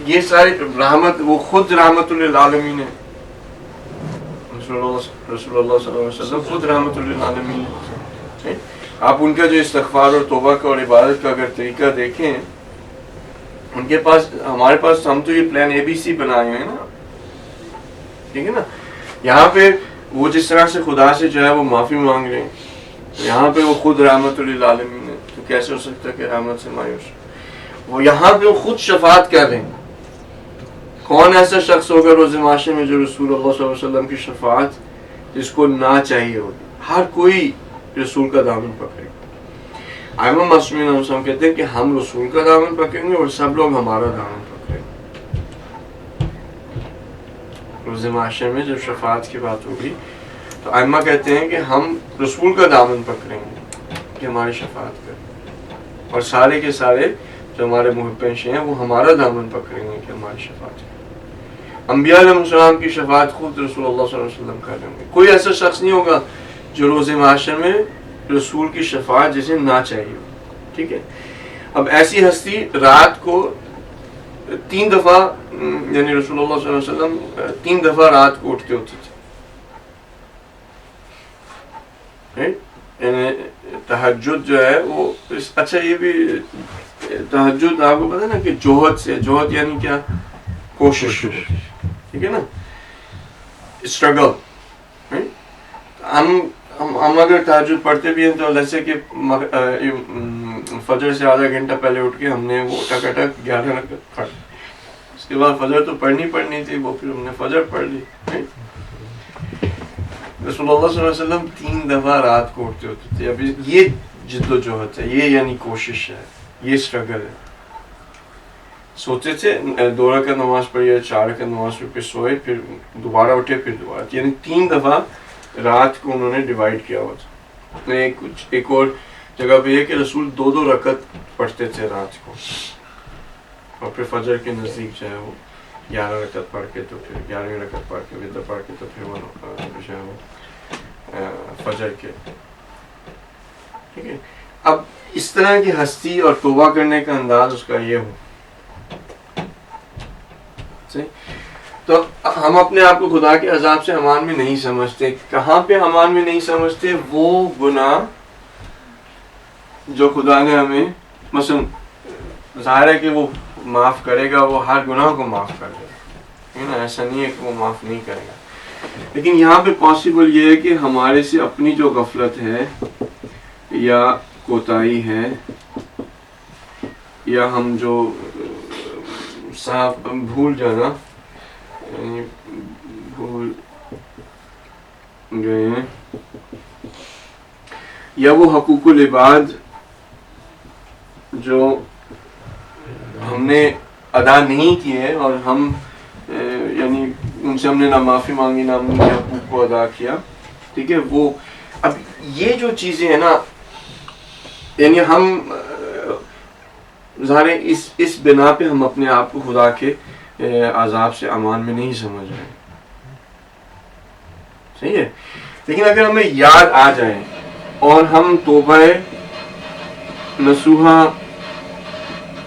یہ سارے رحمت، وہ خود رحمت للعالمین ہے. رسول اللہ صلی اللہ علیہ وسلم خود رحمت للعالمین ہے. آپ ان کا جو استغفار اور توبہ کا اور عبادت کا اگر طریقہ دیکھیں، ان کے پاس، ہمارے پاس ہم تو یہ پلان اے بی سی بنائے ہوئے ہیں نا، ٹھیک ہے نا. یہاں پہ وہ جس طرح سے خدا سے جو ہے وہ معافی مانگ رہے ہیں، یہاں پہ وہ خود رحمت للعالمین ہے. تو کیسے ہو سکتا ہے کہ رحمت سے مایوس؟ وہ یہاں پہ وہ خود شفاعت کر رہے ہیں. کون ایسا شخص ہوگا روز معاشرے میں جو رسول اللہ صلی اللہ علیہ وسلم کی شفاعت جس کو نہ چاہیے ہوگی؟ ہر کوئی رسول کا دامن پکڑے گا. ائمہ معصومین علیہ السلام کہتے ہیں کہ ہم رسول کا دامن پکڑیں گے اور سب لوگ ہمارا دامن پکڑیں گے. روز معاشرے میں جب شفاعت کی بات ہوگی تو ائمہ کہتے ہیں کہ ہم رسول کا دامن پکڑیں گے کہ ہماری شفاعت کریں، اور سارے کے سارے جو ہمارے محب ہیں وہ ہمارا دامن پکڑیں گے کہ ہماری شفاعت کریں. انبیاء علیہ السلام کی شفاعت خود رسول اللہ صلی اللہ علیہ وسلم کر رہے ہیں. کوئی ایسا شخص نہیں ہوگا جو روز معاشر میں رسول کی شفاعت جسے نہ چاہیے. ٹھیک ہے. اب ایسی ہستی رات کو 3 دفعہ، یعنی رسول اللہ صلی اللہ علیہ وسلم 3 دفعہ رات کو اٹھتے ہوتے تھے. یعنی تہجد جو ہے وہ، اچھا یہ بھی تہجد آپ کو پتا نا کہ جوہد سے، جوہد یعنی کیا؟ کوشش. ٹھیک ہے نا، اسٹرگل. ہم اگر تہجد پڑھتے بھی ہیں تو جیسے کہ فجر سے آدھا گھنٹہ پہلے اٹھ کے ہم نے وہ ٹک 11 رکعت پڑھ، اس کے بعد فجر تو پڑھنی تھی، وہ پھر ہم نے فجر پڑھ لی. رسول اللہ صلی اللہ علیہ وسلم 3 دفعہ رات کو اٹھتے ہوتے تھے. ابھی یہ جد و جہد ہے، یہ یعنی کوشش ہے، یہ اسٹرگل ہے. سوتے تھے 2 رکعت نماز پڑھی یا 4 رکعت نماز پڑھ، پھر سوئے، پھر دوبارہ اٹھے، پھر دوبارہ، یعنی 3 دفعہ رات کو انہوں نے ڈیوائیڈ کیا ہوا تھا. ایک اور جگہ پہ یہ کہ رسول 2 رکعت پڑھتے تھے رات کو، اور پھر فجر کے نزدیک جو ہے وہ 11 رکعت پڑھ کے، تو پھر 11 رکعت پڑھ کے وتر پڑھ کے، تو پھر وہ جو ہے وہ فجر کے. ٹھیک ہے. اب اس طرح کی ہستی اور توبہ کرنے کا انداز اس کا یہ ہو، تو ہم اپنے آپ کو خدا کے عذاب سے امان میں نہیں سمجھتے. کہاں پہ امان میں نہیں سمجھتے؟ وہ گناہ جو خدا نے ہمیں، مثلا ظاہر ہے کہ وہ معاف کرے گا، وہ ہر گناہ کو معاف کر دے گا، ایسا نہیں ہے کہ وہ معاف نہیں کرے گا. لیکن یہاں پہ پاسبل یہ ہے کہ ہمارے سے اپنی جو غفلت ہے یا کوتاہی ہے، یا ہم جو صاف بھول جانا، بھول گئے ہیں، یا وہ حقوق العباد جو ہم نے ادا نہیں کیے اور ہم یعنی ان سے ہم نے نہ معافی مانگی، نہ ہم نے حقوق کو ادا کیا. ٹھیک ہے. وہ اب یہ جو چیزیں ہیں نا، یعنی ہم ظاہر اس بنا پہ ہم اپنے آپ کو خدا کے عذاب سے امان میں نہیں سمجھ رہے. صحیح ہے. لیکن اگر ہمیں یاد آ جائے اور ہم توبہ نصوحہ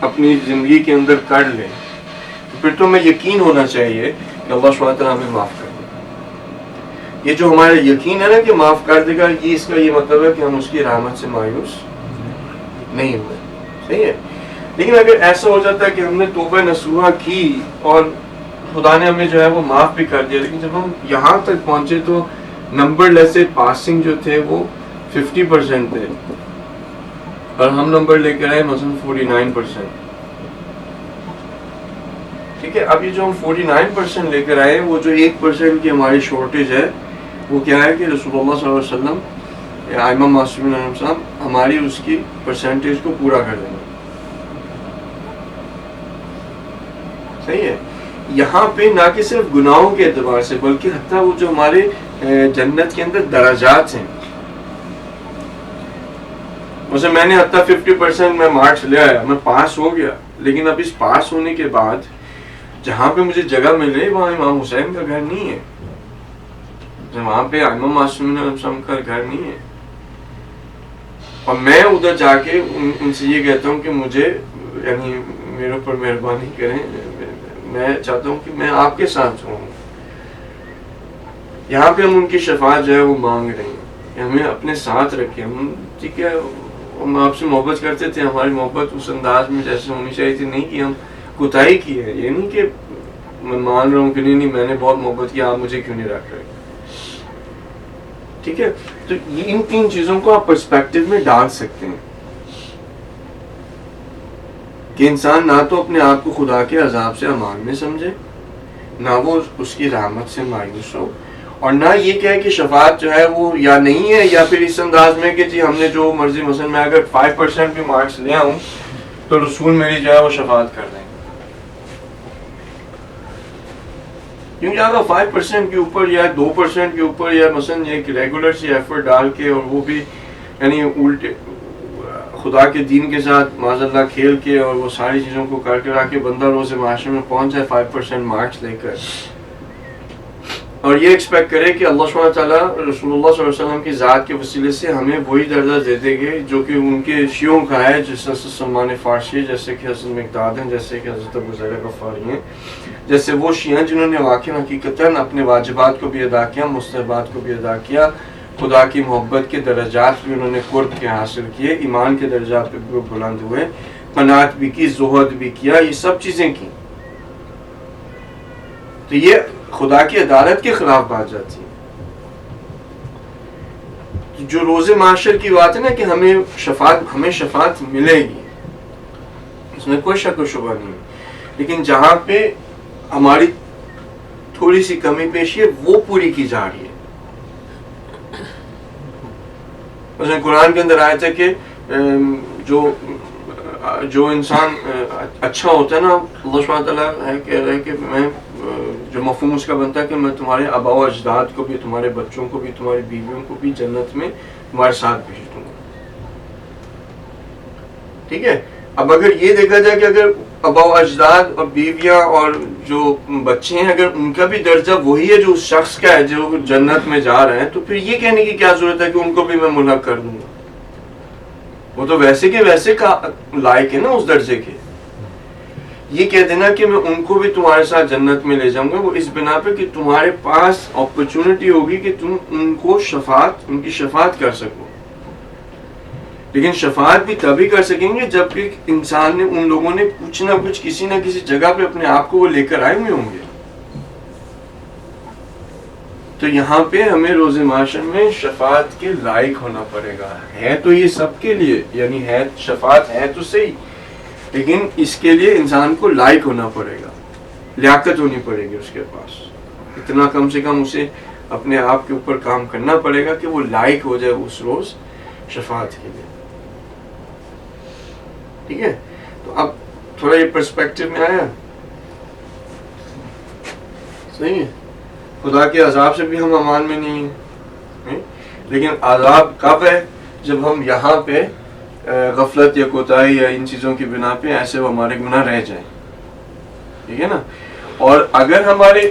اپنی زندگی کے اندر کر لیں، تو پھر تو ہمیں یقین ہونا چاہیے کہ اللہ سبحانہ وتعالیٰ ہمیں معاف کر دے گا. یہ جو ہمارا یقین ہے نا کہ معاف کر دے گا، یہ اس کا یہ مطلب ہے کہ ہم اس کی رحمت سے مایوس نہیں ہوئے. صحیح ہے. لیکن اگر ایسا ہو جاتا ہے کہ ہم نے توبہ نصوحہ کی اور خدا نے ہمیں جو ہے وہ معاف بھی کر دیا، لیکن جب ہم یہاں تک پہنچے تو نمبر لیسے پاسنگ جو تھے وہ 50% تھے اور ہم نمبر لے کر آئے مثلا 49%. ٹھیک ہے, اب یہ جو ہم 49% لے کر آئے, وہ جو 1% کی ہماری شارٹیج ہے وہ کیا ہے کہ رسول اللہ صلی اللہ علیہ وسلم ائمہ معصومین علیہم السلام ہماری اس کی پرسنٹیج کو پورا کر دیں گے. صحیح ہے. یہاں پہ نہ کہ صرف گناہوں کے اعتبار سے بلکہ حتیٰ وہ جو ہمارے جنت کے اندر درجات ہیں, مثلا میں نے حتیٰ 50% میں مارکس لے آیا, میں پاس ہو گیا, لیکن اب اس پاس ہونے کے بعد جہاں پہ مجھے جگہ مل رہی وہاں امام حسین کا گھر نہیں ہے, وہاں پہ ائمہ معصومین علیہم السلام کا گھر نہیں ہے, اور میں ادھر جا کے ان سے یہ کہتا ہوں کہ مجھے یعنی میرے اوپر مہربانی کریں, میں چاہتا ہوں کہ میں آپ کے ساتھ ہوں. یہاں پہ ہم ان کی شفاعت جو ہے وہ مانگ رہے ہیں کہ ہمیں اپنے ساتھ رکھیں. ہم ٹھیک ہے ہم آپ سے محبت کرتے تھے, ہماری محبت اس انداز میں جیسے ہونی چاہیے تھی, نہیں کہ ہم کوتاہی کی ہے. یہ نہیں کہ میں مان رہا ہوں کہ نہیں میں نے بہت محبت کی, آپ مجھے کیوں نہیں رکھ رہے. ٹھیک ہے, تو ان تین چیزوں کو آپ پرسپیکٹو میں ڈال سکتے ہیں کہ انسان نہ تو اپنے آپ کو خدا کے عذاب سے امان میں سمجھے, نہ وہ اس کی رحمت سے مایوس ہو, اور نہ یہ کہے کہ شفاعت جو ہے وہ یا نہیں ہے, یا پھر اس انداز میں کہ جی ہم نے جو مرضی, مثلا میں اگر 5% بھی مارکس لے آؤں تو رسول میری جو ہے وہ شفاعت کر دیں گے. کیونکہ اگر 5% کے اوپر یا 2% کے اوپر یا مثلا ایک ریگولر سی ایفرٹ ڈال کے, اور وہ بھی یعنی الٹے خدا کے دین کے ساتھ معاذ اللہ کھیل کے, اور وہ ساری چیزوں کو کر کرا کے بندہ روز معاشرے میں پہنچ جائے 5% مارکس لے کر, اور یہ ایکسپیکٹ کرے کہ اللہ سبحانہ تعالیٰ رسول اللہ صلی اللہ علیہ وسلم کی ذات کے وسیلے سے ہمیں وہی درجہ دے دیں گے جو کہ ان کے شیعوں کا ہے, جیسے سلمان فارسی, جیسے کہ حضرت مقداد ہیں, جیسے کہ حضرت ابو ذر غفاری ہیں, جیسے وہ شیعہ جنہوں نے واقعی حقیقتاً اپنے واجبات کو بھی ادا کیا, مستحبات کو بھی ادا کیا, خدا کی محبت کے درجات بھی انہوں نے قرب کے حاصل کیے, ایمان کے درجات پہ بھی بلند ہوئے, قناعت بھی کی, زہد بھی کیا, یہ سب چیزیں کی. تو یہ خدا کی عدالت کے خلاف بات جاتی ہے. جو روز معاشر کی بات ہے نا کہ ہمیں شفاعت ملے گی, اس میں کوئی شک و شبہ نہیں, لیکن جہاں پہ ہماری تھوڑی سی کمی پیشی ہے وہ پوری کی جا رہی ہے. مثلا قرآن کے اندر آیا تھا کہ جو انسان اچھا ہوتا ہے نا, اللہ سبحانہ تعالیٰ کہہ رہے ہیں کہ میں جو مفہوم اس کا بنتا ہے کہ میں تمہارے آباء و اجداد کو بھی, تمہارے بچوں کو بھی, تمہاری بیویوں کو بھی جنت میں تمہارے ساتھ بھیج دوں گا. ٹھیک ہے, اب اگر یہ دیکھا جائے کہ اگر آباء و اجداد اور بیویاں اور جو بچے ہیں اگر ان کا بھی درجہ وہی ہے جو اس شخص کا ہے جو جنت میں جا رہے ہیں, تو پھر یہ کہنے کی کیا ضرورت ہے کہ ان کو بھی میں ملحق کر دوں گا. وہ تو ویسے کے ویسے کا لائق ہے نا اس درجے کے. یہ کہہ دینا کہ میں ان کو بھی تمہارے ساتھ جنت میں لے جاؤں گا, وہ اس بنا پہ کہ تمہارے پاس اپرچونٹی ہوگی کہ تم ان کی شفاعت کر سکو. لیکن شفاعت بھی تبھی کر سکیں گے جب کہ انسان نے, ان لوگوں نے کچھ نہ کچھ کسی نہ کسی جگہ پہ اپنے آپ کو وہ لے کر آئے ہوئے ہوں گے. تو یہاں پہ ہمیں روز معاشر میں شفاعت کے لائق ہونا پڑے گا. ہے تو یہ سب کے لیے, یعنی ہے شفاعت ہے تو صحیح, لیکن اس کے لیے انسان کو لائق ہونا پڑے گا, لیاقت ہونی پڑے گی اس کے پاس. اتنا کم سے کم اسے اپنے آپ کے اوپر کام کرنا پڑے گا کہ وہ لائق ہو جائے اس روز شفاعت کے لیے. ٹھیک ہے, تو اب تھوڑا یہ پرسپیکٹو میں آیا. صحیح ہے, خدا کے عذاب سے بھی ہم امان میں نہیں ہیں, لیکن عذاب کب ہے جب ہم یہاں پہ غفلت یا کوتاہی یا ان چیزوں کی بنا پہ ایسے وہ ہمارے گناہ رہ جائیں. ٹھیک ہے نا, اور اگر ہمارے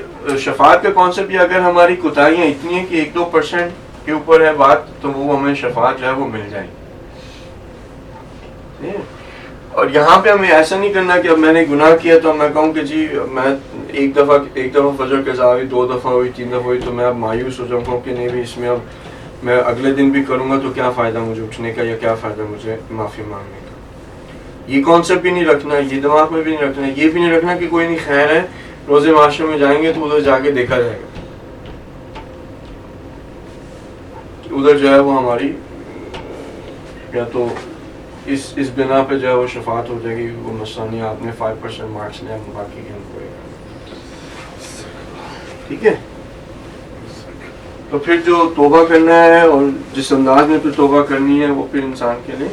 شفاعت کا کانسیپٹ یا اگر ہماری کوتاہیاں اتنی ہیں کہ 1-2% کے اوپر ہے بات, تو وہ ہمیں شفاعت جو ہے وہ مل جائے. اور یہاں پہ ہمیں ایسا نہیں کرنا کہ اب میں نے گناہ کیا تو میں کہوں کہ جی میں ایک دفعہ فجر کے قضا ہوئی, 2 دفعہ ہوئی, 3 دفعہ ہوئی, تو میں اب مایوس ہو جاؤں کہ نہیں بھی اس میں اب میں اگلے دن بھی کروں گا تو کیا فائدہ مجھے اٹھنے کا, یا کیا فائدہ مجھے معافی مانگنے کا. یہ کانسیپٹ بھی نہیں رکھنا, یہ دماغ میں بھی نہیں رکھنا, یہ بھی نہیں رکھنا کہ کوئی نہیں خیر ہے روز معاشرے میں جائیں گے تو ادھر جا کے دیکھا جائے گا. ادھر جو ہے وہ ہماری یا تو اس بنا پہ جو ہے وہ شفاعت ہو جائے گی، وہ مسئلہ نہیں، آپ نے 5% مارکس لیا، ہم باقی گن پڑے گا. ٹھیک ہے. تو پھر جو توبہ کرنا ہے اور جس انداز میں پھر توبہ کرنی ہے وہ پھر انسان کے لیے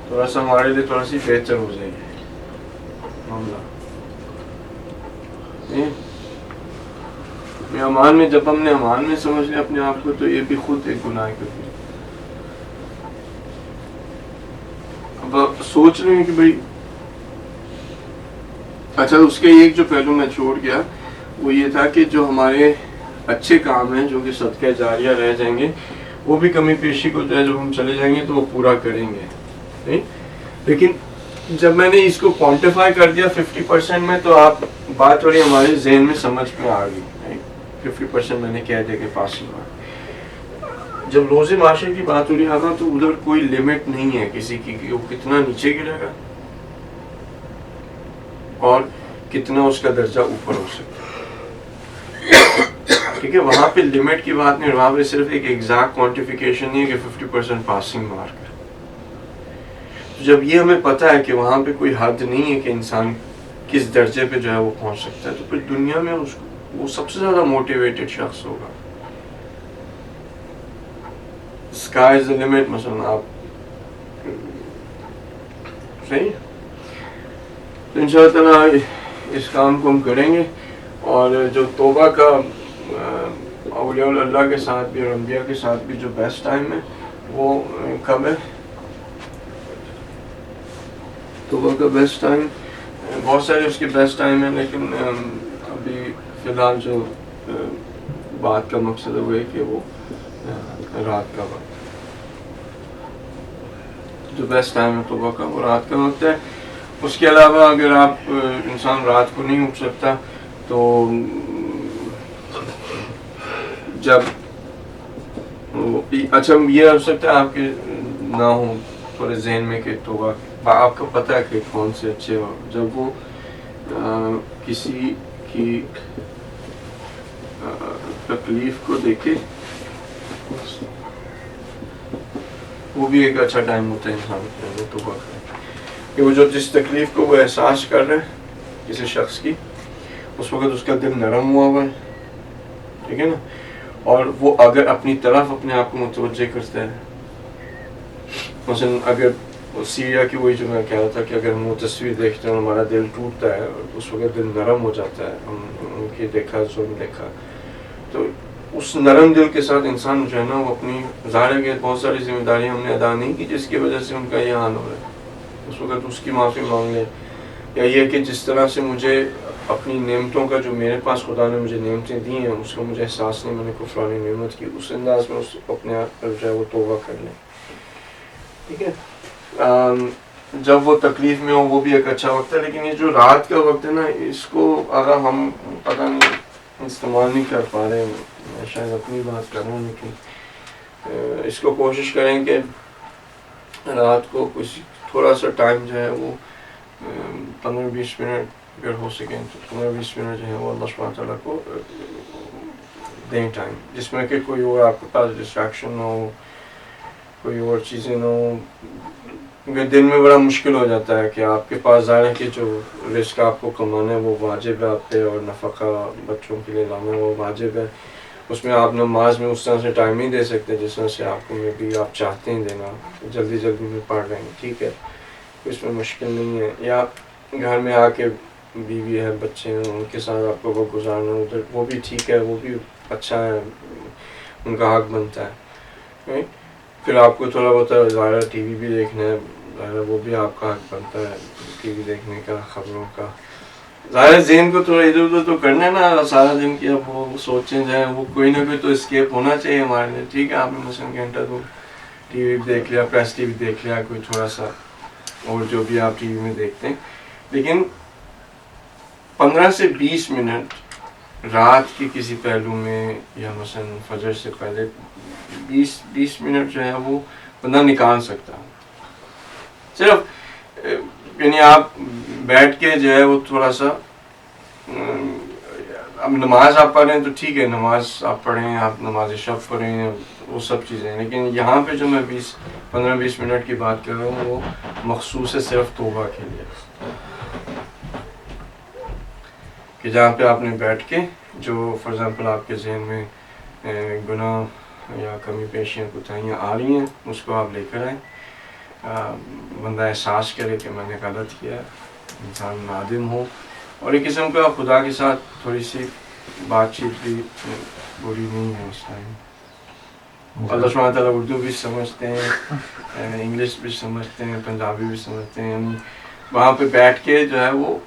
تھوڑا سا، ہمارے لیے تھوڑا سی بہتر ہو جائے گی معاملہ. امان میں، جب ہم نے امان میں سمجھ لیا اپنے آپ کو، تو یہ بھی خود ایک گناہ کرتی ہے. اب آپ سوچ رہے ہیں کہ بھائی اچھا، اس کے ایک جو پہلو میں چھوڑ گیا وہ یہ تھا کہ جو ہمارے اچھے کام ہیں جو کہ صدقہ جاریہ رہ جائیں گے، وہ بھی کمی پیشی کو جو ہے جب ہم چلے جائیں گے تو وہ پورا کریں گے. نہیں، لیکن جب میں نے اس کو کوانٹیفائی کر دیا 50% میں، تو آپ بات تھوڑی ہمارے ذہن میں سمجھ میں آ گئی. 50% میں نے کہہ دیا کہ پاسنگ مارک. جب روز معاشرے کی بات ہو رہی ہے تو ادھر کوئی لمٹ نہیں ہے کسی کی کہ وہ کتنا نیچے گرے گا اور کتنا اس کا درجہ اوپر ہو سکتا ہے. ٹھیک ہے، وہاں پہ لمٹ کی بات نہیں، وہاں پہ صرف ایک ایگزیکٹ کوانٹیفیکیشن نہیں ہے کہ 50% پاسنگ مارک ہے. جب یہ ہمیں پتہ ہے کہ وہاں پہ کوئی حد نہیں ہے کہ انسان کس درجے پہ جو ہے وہ پہنچ سکتا ہے، تو پھر دنیا میں اس کو وہ سب سے زیادہ موٹیویٹڈ شخص ہوگا. اسکائی از دا لمٹ، مثلا آپ صحیح. تو ان شاء اللہ تعالیٰ اس کام کو ہم کریں گے. اور جو توبہ کا اولیاء اللہ کے ساتھ بھی اور انبیاء کے ساتھ بھی جو بیسٹ ٹائم ہے وہ کب ہے؟ توبہ کا بیسٹ ٹائم بہت سارے اس کے بیسٹ ٹائم ہیں، لیکن ابھی فی الحال جو بات کا مقصد ہے وہ ہے کہ وہ رات کا وقت، جو بیسٹ ٹائم ہے توبہ کا وہ رات کا وقت ہے. اس کے علاوہ اگر آپ انسان رات کو نہیں اٹھ سکتا تو جب اچھا یہ ہو سکتا ہے آپ کے نہ ہو تھوڑے ذہن میں کہ توبہ آپ کو پتہ ہے کہ کون سے اچھے ہو، جب وہ کسی کی تکلیف کو دیکھے، وہ بھی ایک اچھا ٹائم ہوتا ہے انسان کے لیے توبہ کا، کہ وہ جو جس تکلیف کو وہ احساس کر رہے ہیں کسی شخص کی، اس وقت اس کا دل نرم ہوا ہے، ٹھیک ہے نا، اور وہ اگر اپنی طرف اپنے آپ کو متوجہ کرتا ہے. مثلا اگر سیریا کی وہی جو میں کہہ رہا تھا کہ اگر ہم وہ تصویر دیکھتے ہیں ہمارا دل ٹوٹتا ہے، اس وقت دل نرم ہو جاتا ہے، ہم ان کی دیکھا ظلم دیکھا، تو اس نرم دل کے ساتھ انسان جو ہے نا وہ اپنی ظاہر ہے کہ بہت ساری ذمہ داریاں ہم نے ادا نہیں کی جس کی وجہ سے ان کا یہ حال ہو رہا ہے، اس وقت اس کی معافی مانگ لیں. یا یہ کہ جس طرح سے مجھے اپنی نعمتوں کا جو میرے پاس خدا نے مجھے نعمتیں دی ہیں اس کا مجھے احساس نہیں، میں نے کفرانی نعمت کی، اس انداز میں اس اپنے آپ پر جو ہے وہ توبہ کر لیں. ٹھیک ہے، جب وہ تکلیف میں ہو وہ بھی ایک اچھا وقت ہے. لیکن یہ جو رات کا وقت ہے نا، اس کو اگر ہم پتہ نہیں استعمال نہیں کر پا رہے، میں شاید اپنی بات کر رہا ہوں، لیکن اس کو کوشش کریں کہ رات کو کچھ تھوڑا سا ٹائم جو ہے وہ 15-20 منٹ اگر ہو سکیں تو 15-20 منٹ جو ہے وہ اللہ سبحانہ تعالیٰ کو دیں ٹائم، جس میں کہ کوئی اور آپ کے پاس ڈسٹریکشن نہ ہو، کوئی اور چیزیں نہ ہوں. کیونکہ دن میں بڑا مشکل ہو جاتا ہے کہ آپ کے پاس ظاہر ہے کہ جو رزق آپ کو کمانا ہے وہ واجب ہے آپ پہ، اور نفقہ بچوں کے لیے لانا وہ واجب ہے. اس میں آپ نماز میں اس طرح سے ٹائم نہیں دے سکتے جس طرح سے آپ کو میں بھی آپ چاہتے ہیں دینا، جلدی جلدی میں پڑھ رہے ہیں، ٹھیک ہے، اس میں مشکل نہیں ہے. یا گھر میں آ کے بیوی ہے، بچے ہیں، ان کے ساتھ آپ کو وقت گزارنا ادھر، وہ بھی ٹھیک ہے، وہ بھی اچھا ہے، ان کا حق بنتا ہے. پھر آپ کو تھوڑا بہت ظاہر ٹی وی بھی دیکھنا ہے، ظاہر وہ بھی آپ کا حق بنتا ہے ٹی وی دیکھنے کا، خبروں کا. ظاہر ذہن کو تھوڑا ادھر ادھر تو کرنا ہے نا سارا دن کی، اب وہ سوچیں جائیں، وہ کوئی نہ کوئی تو اسکیپ ہونا چاہیے ہمارے لیے. ٹھیک ہے، آپ نے مثلاً گھنٹہ تو ٹی وی دیکھ لیا، پریس ٹی وی دیکھ لیا، کوئی تھوڑا سا اور جو بھی آپ ٹی وی میں دیکھتے ہیں، لیکن 15 سے 20 منٹ رات کی کسی پہلو میں، یا مثلاً فجر سے پہلے 20 منٹ جو ہے وہ بندہ نکال سکتا ہے. صرف یعنی آپ بیٹھ کے جو ہے وہ تھوڑا سا اب نماز آپ پڑھ رہے ہیں تو ٹھیک ہے، نماز آپ پڑھیں، آپ نماز شب پڑھیں، وہ سب چیزیں، لیکن یہاں پہ جو میں 15-20 منٹ کی بات کر رہا ہوں وہ مخصوص ہے صرف توبہ کے لیے، کہ جہاں پہ آپ نے بیٹھ کے جو فار ایگزامپل آپ کے ذہن میں گناہ یا کمی پیشیاں کوتاہیاں آ رہی ہیں اس کو آپ لے کر آئیں، بندہ احساس کرے کہ میں نے غلط کیا، انسان نادم ہو، اور ایک قسم کا خدا کے ساتھ تھوڑی سی بات چیت بھی بری نہیں ہے اس ٹائم۔ اللہ سبحانہ تعالیٰ اردو بھی سمجھتے ہیں، انگلش بھی سمجھتے ہیں، پنجابی بھی سمجھتے ہیں، یعنی وہاں پہ بیٹھ کے جو ہے وہ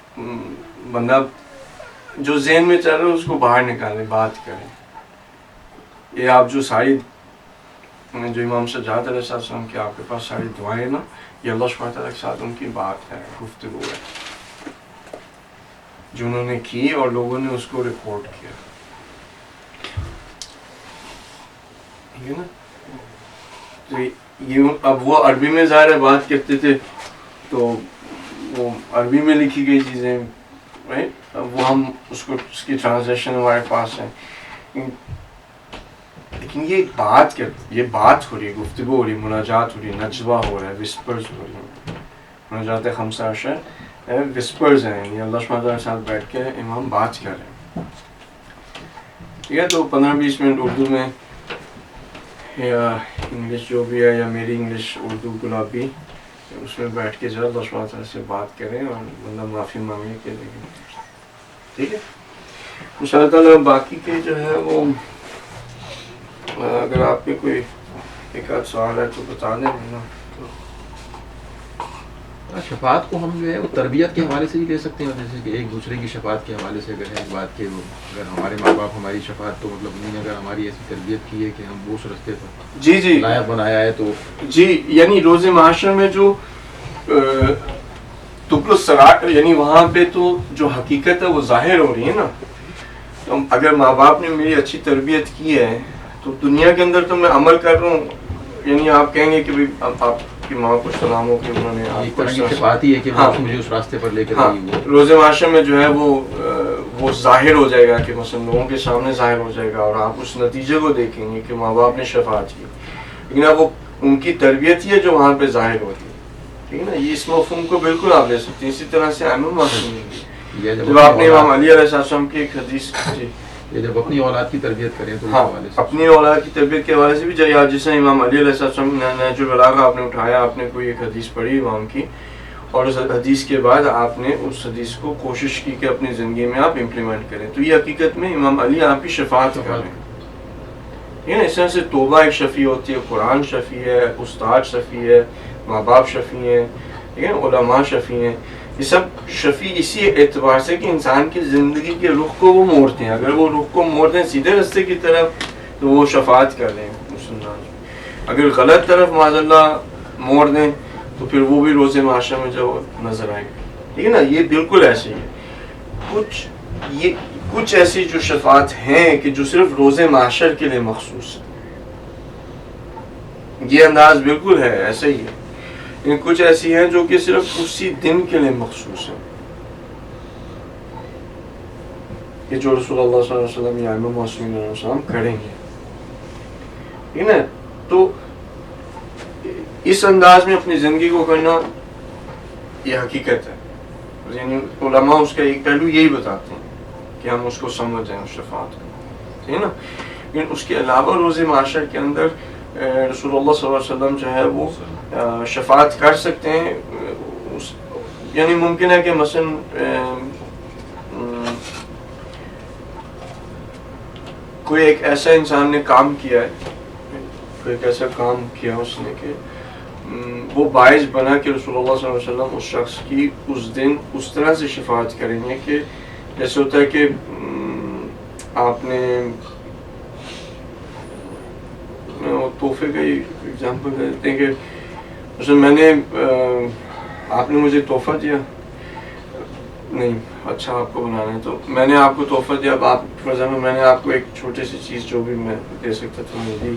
بندہ جو ذہن میں چل رہا ہے اس کو باہر نکالے، بات کریں۔ یہ آپ جو ساری جو امام سجاد علیہ السلام کی آپ کے پاس ساری دعائیں نا، یہ اللہ سبحانہ تعالیٰ کے ساتھ ان کی بات ہے، گفتگو ہے جو انہوں نے کی اور لوگوں نے اس کو ریکارڈ کیا، ٹھیک ہے نا۔ تو یہ اب وہ عربی میں ظاہر ہے بات کرتے تھے تو وہ عربی میں لکھی گئی چیزیں، رائٹ، اب وہ ہم اس کی ٹرانسلیشن ہمارے پاس ہے، لیکن یہ بات ہو رہی ہے، گفتگو ہو رہی ہے، مناجات ہو رہی ہے، نجوہ ہو رہا ہے، وسپرز ہو رہی ہیں، مناجات 15 وسپرز ہیں، یعنی اللہ سبحانہ تعالیٰ کے ساتھ بیٹھ کے امام بات کر رہے ہیں، ٹھیک ہے۔ تو 15-20 منٹ اردو میں یا انگلش جو بھی ہے، یا میری انگلش اردو گلابی، اس میں بیٹھ کے جو ہے اللہ سبحانہ تعالیٰ سے بات کریں اور بندہ معافی مانگے کہ ٹھیک ہے ان شاء اللہ تعالیٰ۔ باقی کے جو ہے وہ اگر آپ کے کوئی ایک آدھ سوال ہے تو بتا دیں نا۔ شفاعت کو ہم جو ہے وہ تربیت کے حوالے سے بھی لے سکتے ہیں، جیسے کہ ایک دوسرے کی شفاعت کے حوالے سے اگر ہے ایک بات کہ وہ اگر ہمارے ماں باپ ہماری شفاعت، تو مطلب انہوں نے اگر ہماری ایسی تربیت کی ہے کہ ہم وہ اس رستے پر جی لائق بنایا ہے تو جی، یعنی روز معاشر میں جو تبل السرائر، یعنی وہاں پہ تو جو حقیقت ہے وہ ظاہر ہو رہی ہے نا۔ تو اگر ماں باپ نے میری اچھی تربیت کی ہے تو دنیا کے اندر تو میں عمل کر رہا ہوں، یعنی آپ کہیں گے کہ آپ کی ماں کو سلام ہو کہ انہوں نے ایک طرح کی شفاعت ہی ہے کہ وہ مجھے اس راستے پر لے کر گئی۔ روز معاشر میں جو ہے وہ ظاہر ہو جائے گا، کہ مثلا لوگوں کے سامنے ظاہر ہو جائے گا اور آپ اس نتیجے کو دیکھیں گے کہ ماں باپ نے شفاعت کی، لیکن اب وہ ان کی تربیت ہی ہے جو وہاں پہ ظاہر ہوتی ہے، ٹھیک ہے نا۔ یہ اس مفہوم کو بالکل آپ لے سکتے ہیں۔ اسی طرح سے ائمہ معصومین، جب آپ نے امام علی علیہ السلام کی ایک حدیث یہ جب اپنی اولاد کی تربیت کریں تو اپنی اولاد کی تربیت کے حوالے سے بھی جیسے امام علی علیہ السلام نہج البلاغہ آپ نے اٹھایا، آپ نے کوئی ایک حدیث پڑھی امام کی، اور اس حدیث کے بعد آپ نے اس حدیث کو کوشش کی کہ اپنی زندگی میں آپ امپلیمنٹ کریں، تو یہ حقیقت میں امام علی آپ کی شفاعت کر رہے ہیں۔ اس طرح سے توبہ ایک شفیع ہوتی ہے، قرآن شفیع ہے، استاد شفیع ہے، ماں باپ شفیع ہیں، ٹھیک ہے، علماء شفیع ہیں۔ یہ سب شفیع اسی اعتبار سے کہ انسان کی زندگی کے رخ کو وہ موڑتے ہیں، اگر وہ رخ کو موڑ دیں سیدھے راستے کی طرف تو وہ شفاعت کر دیں مسلمان، اگر غلط طرف معاذ اللہ موڑ دیں تو پھر وہ بھی روز معاشرے میں جو نظر آئے گا، ٹھیک ہے نا۔ یہ بالکل ایسے ہی ہے، کچھ ایسی جو شفاعت ہیں کہ جو صرف روز معاشر کے لیے مخصوص ہے، یہ انداز بالکل ہے ایسے ہی ہے، لیکن کچھ ایسی ہیں جو کہ صرف اسی دن کے لیے مخصوص ہے، کہ جو رسول اللہ صلی اللہ علیہ وسلم یا ائمہ معصومین علیہ السلام کریں گے، ٹھیک ہے نا۔ تو اس انداز میں اپنی زندگی کو کرنا یہ حقیقت ہے، یعنی علماء اس کا ایک پہلو یہی بتاتے ہیں کہ ہم اس کو سمجھ جائیں، اس شفاعت کو، ٹھیک ہے نا۔ لیکن اس کے علاوہ روز معاشر کے اندر رسول اللہ صلی اللہ علیہ وسلم جو ہے وہ شفاعت کر سکتے ہیں، یعنی ممکن ہے کہ مثلا کوئی ایک ایسا انسان نے کام کیا ہے، کوئی ایک ایسا کام کیا اس نے کہ وہ باعث بنا کہ رسول اللہ صلی اللہ علیہ وسلم اس شخص کی اس دن اس طرح سے شفاعت کریں گے کہ جیسے ہوتا ہے کہ آپ نے تحفے کا ایگزامپل دیتے ہیں کہ مثلا میں نے آپ نے مجھے تحفہ دیا، نہیں اچھا آپ کو بنانا ہے تو میں نے آپ کو تحفہ دیا، اب آپ فار ایگزامپل میں نے آپ کو ایک چھوٹی سی چیز جو بھی میں دے سکتا تھا میں دی،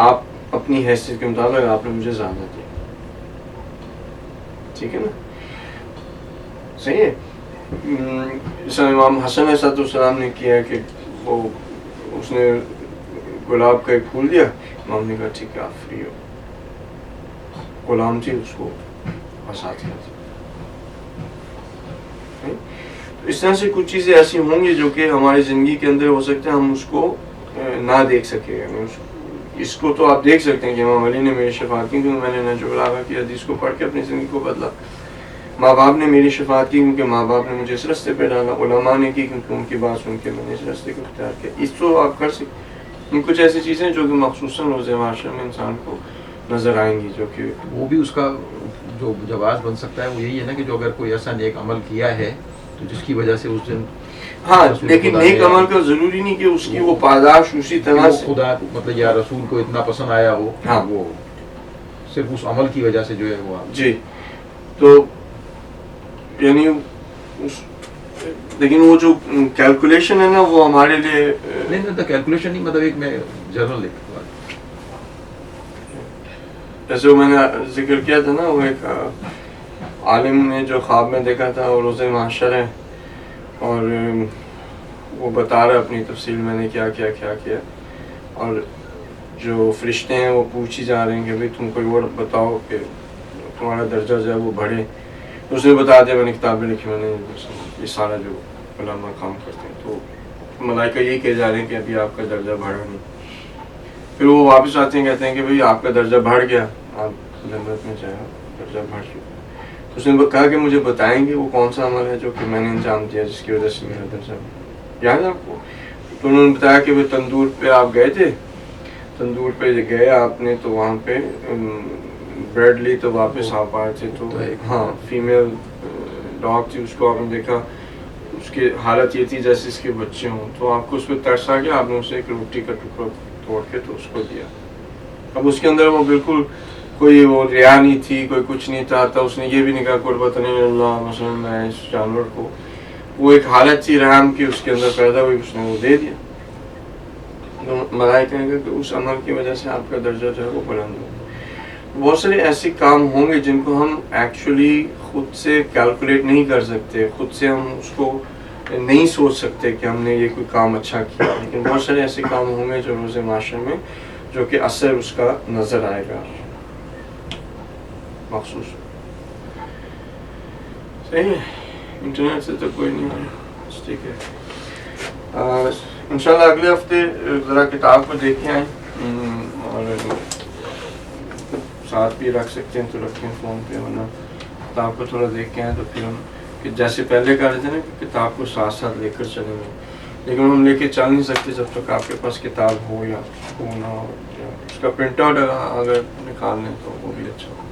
آپ اپنی حیثیت کے مطابق آپ نے مجھے زیادہ دیا، ٹھیک ہے نا، صحیح ہے۔ جیسا امام حسن علیہ السلام نے کیا ہے کہ وہ اس نے گلاب کا ایک پھول دیا, امام نے کہا ٹھیک ہے آپ فری ہو, غلام تھی اس کو آزاد کیا تھا. اس طرح سے کچھ چیزیں ایسی ہوں گی جو کہ ہماری زندگی کے اندر ہو سکتے ہیں ہم اس کو نہ دیکھ سکیں. اس کو تو آپ دیکھ سکتے ہیں کہ امام علی نے میری شفاعت کی کیونکہ میں نے نہج البلاغہ کی حدیث کو پڑھ کے اپنی زندگی کو بدلا. ماں باپ نے میری شفاعت کی کیونکہ ماں باپ نے مجھے اس رستے پہ ڈالا. علماء نے کی کیونکہ ان کی بات سن کے میں نے اس رستے کو اختیار کیا. اس کو آپ کر سکتے. کچھ ایسی چیزیں جو کہ مخصوصاً روز معاشرے میں انسان کو نظر آئیں گی جو کہ وہ بھی اس کا جو جواز بن سکتا ہے وہ یہی ہے نا کہ جو اگر کوئی ایسا نیک عمل کیا ہے تو جس کی وجہ سے اس دن ہاں, لیکن نیک عمل کا ضروری نہیں کہ اس کی وہ پاداش اسی طرح سے خدا مطلب یا رسول کو اتنا پسند آیا ہو. ہاں, وہ صرف اس عمل کی وجہ سے جو ہے وہ جی. تو یعنی لیکن وہ جو کیلکولیشن ہے نا وہ ہمارے لیے نہیں کیلکولیشن نہیں, مطلب ایک میں جنرل ایک جیسے میں نے ذکر کیا تھا نا, وہ ایک عالم نے جو خواب میں دیکھا تھا وہ روز محشر ہے اور وہ بتا رہا اپنی تفصیل میں نے کیا کیا کیا کیا, اور جو فرشتے ہیں وہ پوچھ ہی جا رہے ہیں کہ بھائی تم کوئی اور بتاؤ کہ تمہارا درجہ جو ہے وہ بڑھے. اس نے بتا دیا میں نے کتابیں لکھی, میں نے یہ سارا جو علماء کام کرتے ہیں. تو ملائکہ یہی کہہ جا رہے ہیں کہ ابھی آپ کا درجہ بڑھا نہیں. پھر وہ واپس آتے ہیں کہتے ہیں کہ بھائی آپ کا درجہ بڑھ گیا, آپ جنت میں جائیں, درجہ بڑھ چکا. اس نے کہا کہ مجھے بتائیں گے وہ کون سا عمل ہے جو کہ میں نے انجام دیا جس کی وجہ سے میرا درجہ یاد ہے آپ کو. تو انہوں نے بتایا کہ وہ تندور پہ آپ گئے تھے, تندور پہ گئے آپ نے تو وہاں پہ بریڈ لی تو واپس آپ آئے تھے. تو ہاں فیمیل ڈاگ تھی, اس کو آپ نے دیکھا اس کی حالت یہ تھی جیسے اس کے بچے ہوں. تو آپ کو اس پہ ترس آ گیا, آپ نے اسے ایک روٹی کا ٹکڑا توڑ کے تو اس کو دیا. اب اس کے اندر وہ بالکل کوئی وہ ریا نہیں تھی, کوئی کچھ نہیں چاہتا. اس نے یہ بھی نہیں کہا قربت اللہ مثلا میں اس جانور کو, وہ ایک حالت تھی رحم کی اس کے اندر پیدا ہوئی, اس نے وہ دے دیا. ملائکہ کہیں گے کہ اس عمل کی وجہ سے آپ کا درجہ جو ہے وہ بلند ہو. بہت سارے ایسے کام ہوں گے جن کو ہم ایکچولی خود سے کیلکولیٹ نہیں کر سکتے, خود سے ہم اس کو نہیں سوچ سکتے کہ ہم نے یہ کوئی کام اچھا کیا. لیکن بہت سارے ایسے کام ہوں گے جو روز معاشرے میں جو کہ اثر اس کا نظر آئے گا مخصوص. صحیح ہے, انٹرنیٹ سے تو کوئی نہیں ہے, ٹھیک ہے. انشاءاللہ اگلے ہفتے ذرا کتاب کو دیکھ کے آئیں, اور ساتھ بھی رکھ سکتے ہیں تو رکھیں فون پہ, ورنہ کتاب کو تھوڑا دیکھ کے آئیں. تو پھر ہم کہ جیسے پہلے کہہ رہے تھے نا کہ کتاب کو ساتھ ساتھ لے کر چلیں گے, لیکن ہم لے کے چل نہیں سکتے جب تک آپ کے پاس کتاب ہو یا ہو نہ ہو, یا اس کا پرنٹ آؤٹ اگر نکال لیں تو وہ بھی اچھا ہو.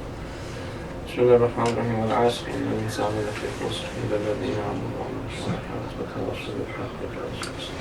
بسم اللہ الرحمن الرحیم. والعصر ان الانسان لفی خسر الا الذین آمنوا وعملوا الصالحات وتواصوا بالحق وتواصوا بالصبر.